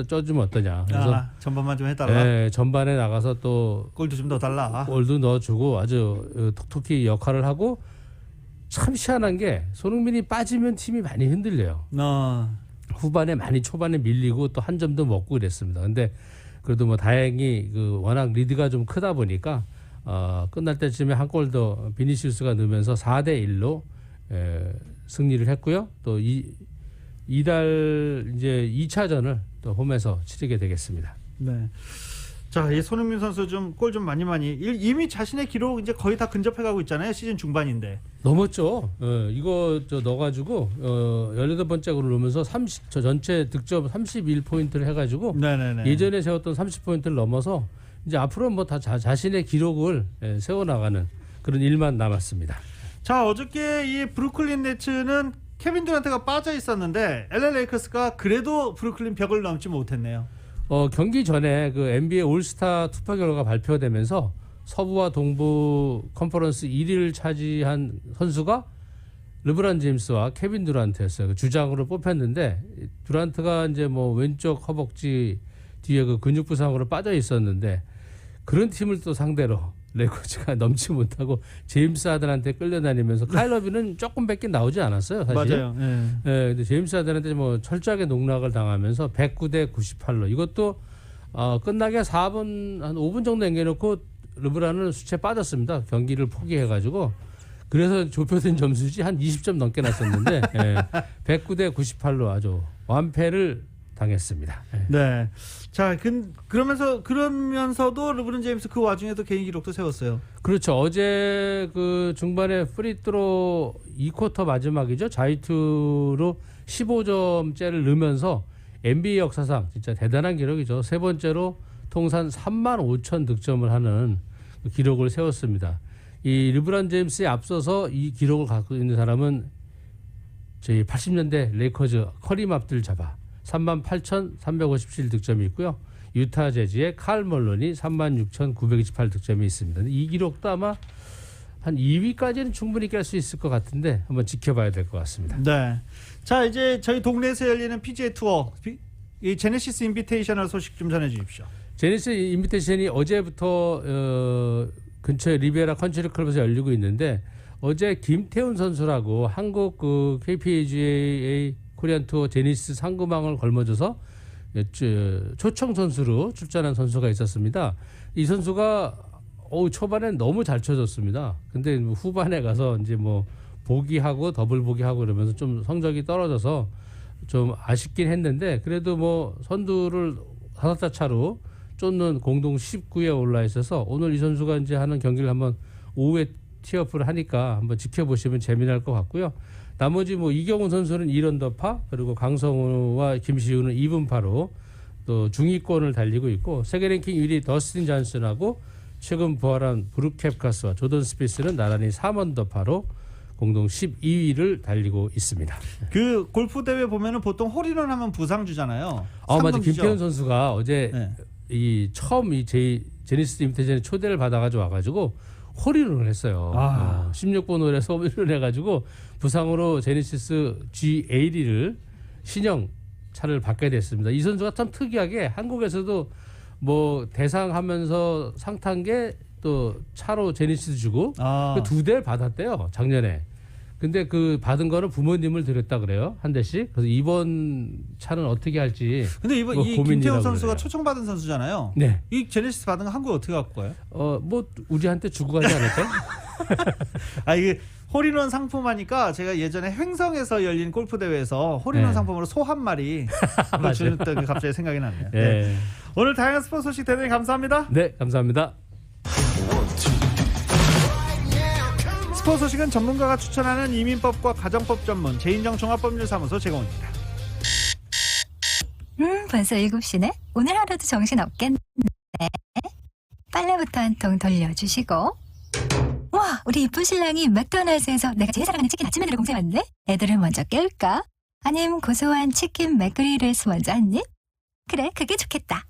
쪄주면 어떠냐. 그래서 전반만 좀 해달라. 네, 전반에 나가서 또 골도 좀 넣어달라. 골도 넣어주고 아주 톡톡히 역할을 하고 참 희한한 게 손흥민이 빠지면 팀이 많이 흔들려요. 후반에 많이 초반에 밀리고 또 한 점도 먹고 그랬습니다. 근데 그래도 뭐 다행히 그 워낙 리드가 좀 크다 보니까 끝날 때쯤에 한 골 더 비니시우스가 넣으면서 4대1로 승리를 했고요. 또 이달 이제 2차전을 또 홈에서 치르게 되겠습니다. 네. 자, 이 손흥민 선수 좀 골 좀 많이 이미 자신의 기록 이제 거의 다 근접해가고 있잖아요. 시즌 중반인데. 넘었죠. 이거 넣어가지고 18번째 골을 넣으면서 저 전체 득점 31포인트를 해가지고 네네네. 예전에 세웠던 30포인트를 넘어서 이제 앞으로 뭐 다 자신의 기록을 세워나가는 그런 일만 남았습니다. 자, 어저께 이 브루클린 네츠는 케빈 듀란트가 빠져 있었는데 LA 레이커스가 그래도 브루클린 벽을 넘지 못했네요. 경기 전에 그 NBA 올스타 투표 결과가 발표되면서 서부와 동부 컨퍼런스 1위를 차지한 선수가 르브론 제임스와 케빈 듀란트였어요. 그 주장으로 뽑혔는데 듀란트가 이제 뭐 왼쪽 허벅지 뒤에 그 근육 부상으로 빠져 있었는데 그런 팀을 또 상대로 레이커스가 넘지 못하고 제임스 하든한테 끌려다니면서 카일 러비는 조금밖에 나오지 않았어요. 사실. 맞아요. 근데 제임스 하든한테 뭐 철저하게 농락을 당하면서 109대 98로 이것도 끝나게 4분 한 5분 정도 남겨놓고 르브란은 수치에 빠졌습니다. 경기를 포기해가지고 그래서 좁혀진 점수지 한 20점 넘게 났었는데 109대 98로 아주 완패를 당했습니다. 네. 자, 그러면서도 르브론 제임스 그 와중에도 개인 기록도 세웠어요. 그렇죠. 어제 그 중반에 프리트로 2쿼터 마지막이죠. 자유투로 15점째를 넣으면서 NBA 역사상 진짜 대단한 기록이죠. 세 번째로 통산 35,000 득점을 하는 기록을 세웠습니다. 이 르브론 제임스에 앞서서 이 기록을 갖고 있는 사람은 저희 80년대 레이커즈 커림 압둘 자바 38,357 득점이 있고요. 유타 재즈의 칼 멀론이 36,928 득점이 있습니다. 이 기록도 아마 한 2위까지는 충분히 깰 수 있을 것 같은데 한번 지켜봐야 될 것 같습니다. 네. 자, 이제 저희 동네에서 열리는 PGA 투어 이 제네시스 인비테이셔널 소식 좀 전해주십시오. 제네시스 인비테이션이 어제부터 근처에 리베라 컨트리 클럽에서 열리고 있는데 어제 김태훈 선수라고 한국 그 KPGA 코리안 투어 제니시스 상금왕을 걸머져서 초청 선수로 출전한 선수가 있었습니다. 이 선수가 초반에 너무 잘 쳐줬습니다. 근데 후반에 가서 이제 뭐 보기하고 더블 보기하고 그러면서 좀 성적이 떨어져서 좀 아쉽긴 했는데 그래도 뭐 선두를 5타 차로 쫓는 공동 19위에 올라 있어서 오늘 이 선수가 이제 하는 경기를 한번 오후에 티어프를 하니까 한번 지켜보시면 재미날 것 같고요. 나머지 뭐 이경훈 선수는 1언더파 그리고 강성우와 김시우는 2분파로 또 중위권을 달리고 있고 세계 랭킹 1위 더스틴 잔슨하고 최근 부활한 브룩 캡카스와 조던 스피스는 나란히 3언더파로 공동 12위를 달리고 있습니다. 그 골프 대회 보면은 보통 홀인원 하면 부상 주잖아요. 맞아. 김태훈 선수가 어제 이 처음 이 제니시스 인비테이션에 초대를 받아가지고 와가지고 홀인원을 했어요. 16번 홀에서 홀인원 해가지고 부상으로 제니시스 G80을 신형 차를 받게 됐습니다. 이 선수가 참 특이하게 한국에서도 뭐 대상하면서 상 탄 게 또 차로 제니시스 주고 그 2대를 받았대요. 작년에. 근데 그 받은 거는 부모님을 드렸다 그래요. 한 대씩. 그래서 이번 차는 어떻게 할지. 근데 이번 뭐 이 김태훈 선수가 그래요. 초청받은 선수잖아요. 네. 이 제네시스 받은 거 한국 어떻게 갖고 가요? 뭐 우리한테 주고 가지 않을까? 이게 홀인원 상품 하니까 제가 예전에 횡성에서 열린 골프 대회에서 홀인원 상품으로 소 한 마리 줬던 게 갑자기 생각이 났네요. 네. 오늘 다양한 스포츠 소식 대단히 감사합니다. 네, 감사합니다. 스포츠 소식은 전문가가 추천하는 이민법과 가정법 전문 제인정 종합법률사무소 제공입니다. 벌써 7시네? 오늘 하루도 정신없겠네. 빨래부터 한 통 돌려주시고. 와, 우리 이쁜 신랑이 맥도날드에서 내가 제일 사랑하는 치킨 아침 메뉴를 공세왔네? 애들을 먼저 깨울까? 아님 고소한 치킨 맥그리들스 먼저 한 입? 그래, 그게 좋겠다.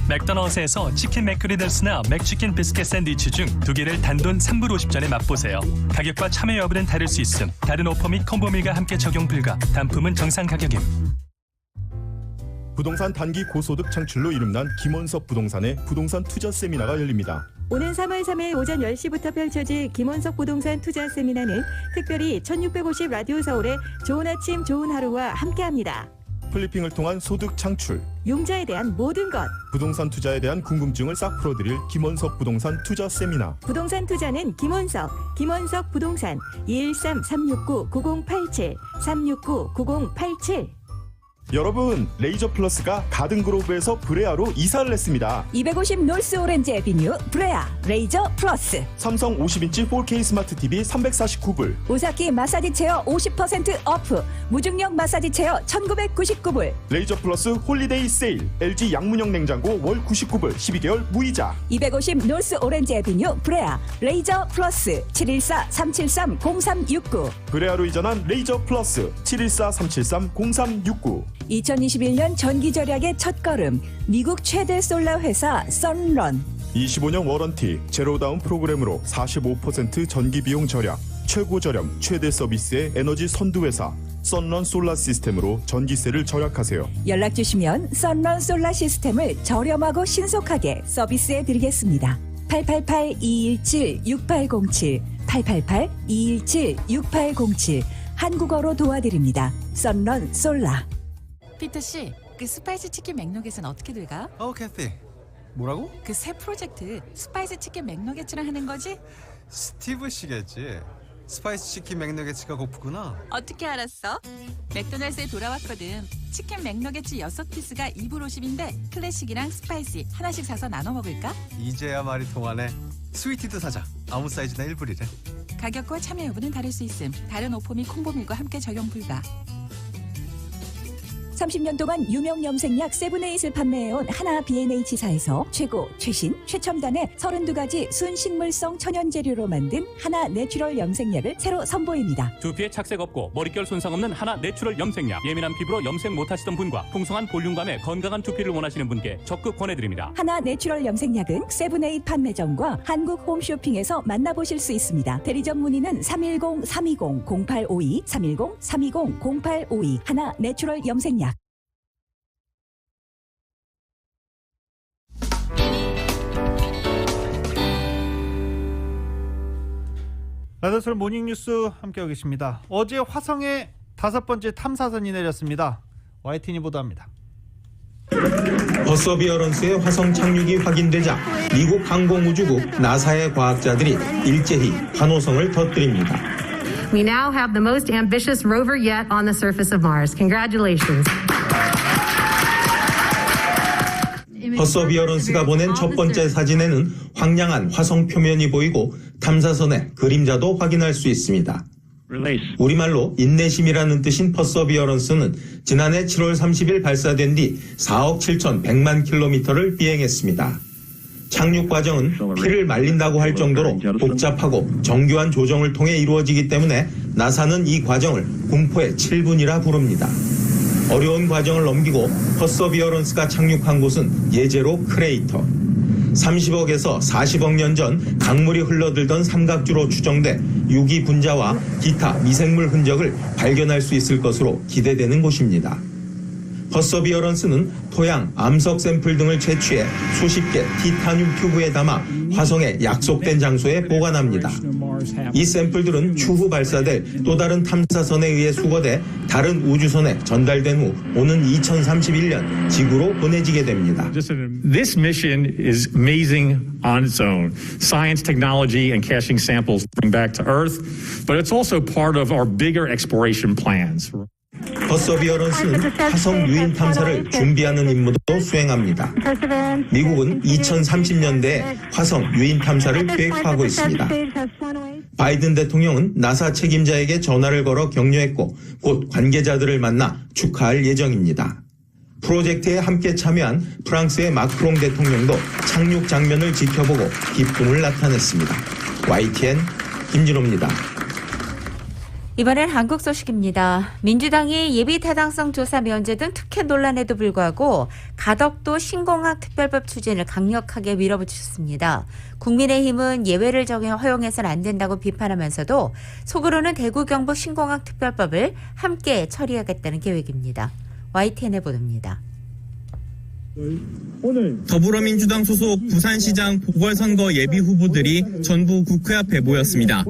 맥도날드에서 치킨 맥그리들스나 맥치킨 비스켓 샌드위치 중 2개를 단돈 3불 50전에 맛보세요. 가격과 참여 여부는 다를 수 있음. 다른 오퍼 및 콤보밀과 함께 적용 불가. 단품은 정상 가격임. 부동산 단기 고소득 창출로 이름난 김원석 부동산의 부동산 투자 세미나가 열립니다. 오는 3월 3일 오전 10시부터 펼쳐질 김원석 부동산 투자 세미나는 특별히 1650 라디오 서울의 좋은 아침 좋은 하루와 함께합니다. 플리핑을 통한 소득 창출, 융자에 대한 모든 것, 부동산 투자에 대한 궁금증을 싹 풀어드릴 김원석 부동산 투자 세미나. 부동산 투자는 김원석 부동산 213-369-9087 369-9087. 여러분, 레이저 플러스가 가든그로브에서 브레아로 이사를 했습니다. 250 노스 오렌지 애비뉴 브레아 레이저 플러스. 삼성 50인치 4K 스마트 TV 349불. 오사키 마사지 체어 50% 오프. 무중력 마사지 체어 1999불. 레이저 플러스 홀리데이 세일. LG 양문형 냉장고 월 99불 12개월 무이자. 250 노스 오렌지 애비뉴 브레아 레이저 플러스 714-373-0369. 브레아로 이전한 레이저 플러스 714-373-0369. 2021년 전기 절약의 첫걸음, 미국 최대 솔라 회사 선런. 25년 워런티 제로다운 프로그램으로 45% 전기 비용 절약, 최고 저렴 최대 서비스의 에너지 선두 회사 선런 솔라 시스템으로 전기세를 절약하세요. 연락 주시면 선런 솔라 시스템을 저렴하고 신속하게 서비스해 드리겠습니다. 888-217-6807 888-217-6807 한국어로 도와드립니다. 선런 솔라. 피터 씨, 그 스파이스 치킨 맥너겟은 어떻게 돼가? 캐티. 뭐라고? 그 새 프로젝트 스파이스 치킨 맥너겟이랑 하는 거지? 스티브 씨겠지. 스파이스 치킨 맥너겟가 고프구나. 어떻게 알았어? 맥도날드에 돌아왔거든. 치킨 맥너겟 6피스가 2불 50인데 클래식이랑 스파이시 하나씩 사서 나눠 먹을까? 이제야 말이 통하네. 스위티도 사자. 아무 사이즈나 1불이래. 가격과 참여 여부는 다를 수 있음. 다른 오퍼 및 콤보밀과 함께 적용 불가. 30년 동안 유명 염색약 세븐에잇을 판매해온 하나 B&H사에서 최고, 최신, 최첨단의 32가지 순식물성 천연재료로 만든 하나 내추럴 염색약을 새로 선보입니다. 두피에 착색 없고 머릿결 손상 없는 하나 내추럴 염색약. 예민한 피부로 염색 못하시던 분과 풍성한 볼륨감에 건강한 두피를 원하시는 분께 적극 권해드립니다. 하나 내추럴 염색약은 세븐에잇 판매점과 한국 홈쇼핑에서 만나보실 수 있습니다. 대리점 문의는 310-320-0852 310-320-0852 하나 내추럴 염색약. 라디오솔 모닝뉴스 함께하고 계십니다. 어제 화성에 5번째 탐사선이 내렸습니다. YTN이 보도합니다. 퍼서비어런스의 화성 착륙이 확인되자 미국 항공우주국 나사의 과학자들이 일제히 환호성을 터뜨립니다. We now have the most ambitious rover yet on the surface of Mars. Congratulations. 퍼서비어런스가 보낸 첫 번째 사진에는 황량한 화성 표면이 보이고 탐사선의 그림자도 확인할 수 있습니다. 우리말로 인내심이라는 뜻인 퍼서비어런스는 지난해 7월 30일 발사된 뒤 4억 7,100만 킬로미터를 비행했습니다. 착륙 과정은 피를 말린다고 할 정도로 복잡하고 정교한 조정을 통해 이루어지기 때문에 나사는 이 과정을 공포의 7분이라 부릅니다. 어려운 과정을 넘기고 퍼서비어런스가 착륙한 곳은 예제로 크레이터. 30억에서 40억 년 전 강물이 흘러들던 삼각주로 추정돼 유기 분자와 기타 미생물 흔적을 발견할 수 있을 것으로 기대되는 곳입니다. 퍼서비어런스는 토양, 암석 샘플 등을 채취해 수십 개 티타늄 튜브에 담아 화성의 약속된 장소에 보관합니다. 이 샘플들은 추후 발사될 또 다른 탐사선에 의해 수거돼 다른 우주선에 전달된 후 오는 2031년 지구로 보내지게 됩니다. This mission is amazing on its own. Science, technology, and caching samples bring back to Earth, but it's also part of our bigger exploration plans. 퍼서비어런스는 화성 유인 탐사를 준비하는 임무도 수행합니다. 미국은 2030년대에 화성 유인 탐사를 계획하고 있습니다. 바이든 대통령은 나사 책임자에게 전화를 걸어 격려했고 곧 관계자들을 만나 축하할 예정입니다. 프로젝트에 함께 참여한 프랑스의 마크롱 대통령도 착륙 장면을 지켜보고 기쁨을 나타냈습니다. YTN 김진호입니다. 이번엔 한국 소식입니다. 민주당이 예비 타당성 조사 면제 등 특혜 논란에도 불구하고 가덕도 신공항 특별법 추진을 강력하게 밀어붙였습니다. 국민의힘은 예외를 허용해서는 안 된다고 비판하면서도 속으로는 대구 경북 신공항 특별법을 함께 처리하겠다는 계획입니다. YTN의 보도입니다. 더불어민주당 소속 부산시장 보궐선거 예비 후보들이 전부 국회 앞에 모였습니다.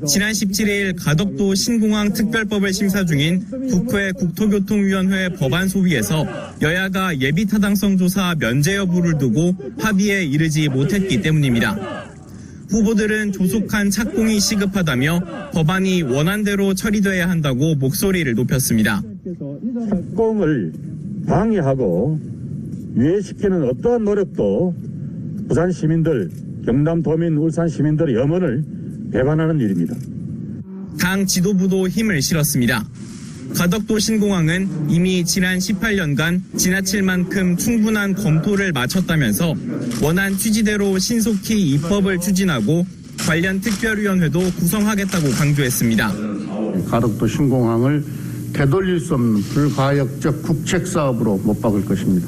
지난 17일 가덕도 신공항 특별법을 심사 중인 국회 국토교통위원회 법안 소위에서 여야가 예비 타당성 조사 면제 여부를 두고 합의에 이르지 못했기 때문입니다. 후보들은 조속한 착공이 시급하다며 법안이 원안대로 처리돼야 한다고 목소리를 높였습니다. 착공을 방해하고 유예시키는 어떠한 노력도 부산 시민들, 경남 도민, 울산 시민들의 염원을 배반하는 일입니다. 당 지도부도 힘을 실었습니다. 가덕도 신공항은 이미 지난 18년간 지나칠 만큼 충분한 검토를 마쳤다면서 원안 취지대로 신속히 입법을 추진하고 관련 특별위원회도 구성하겠다고 강조했습니다. 가덕도 신공항을 되돌릴 수 없는 불가역적 국책사업으로 못 박을 것입니다.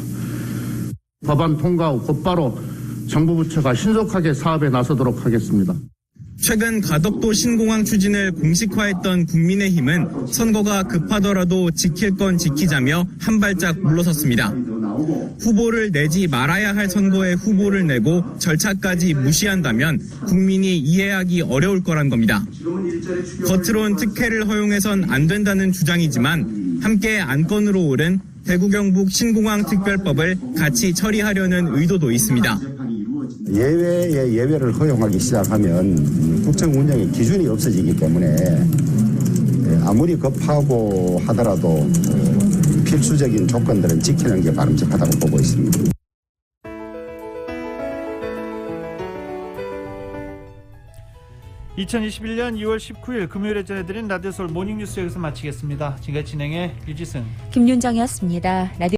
법안 통과 후 곧바로 정부 부처가 신속하게 사업에 나서도록 하겠습니다. 최근 가덕도 신공항 추진을 공식화했던 국민의힘은 선거가 급하더라도 지킬 건 지키자며 한 발짝 물러섰습니다. 후보를 내지 말아야 할 선거에 후보를 내고 절차까지 무시한다면 국민이 이해하기 어려울 거란 겁니다. 겉으론 특혜를 허용해선 안 된다는 주장이지만 함께 안건으로 오른 대구 경북 신공항 특별법을 같이 처리하려는 의도도 있습니다. 예외의 예외를 허용하기 시작하면 국정 운영의 기준이 없어지기 때문에 아무리 급하고 하더라도 필수적인 조건들은 지키는 게 바람직하다고 보고 있습니다. (2021년 2월 19일) 금요일에 전해드린 라디오서울 모닝뉴스 여기서 마치겠습니다. 지금까지 진행의 유지승, 김윤정이었습니다. 라디오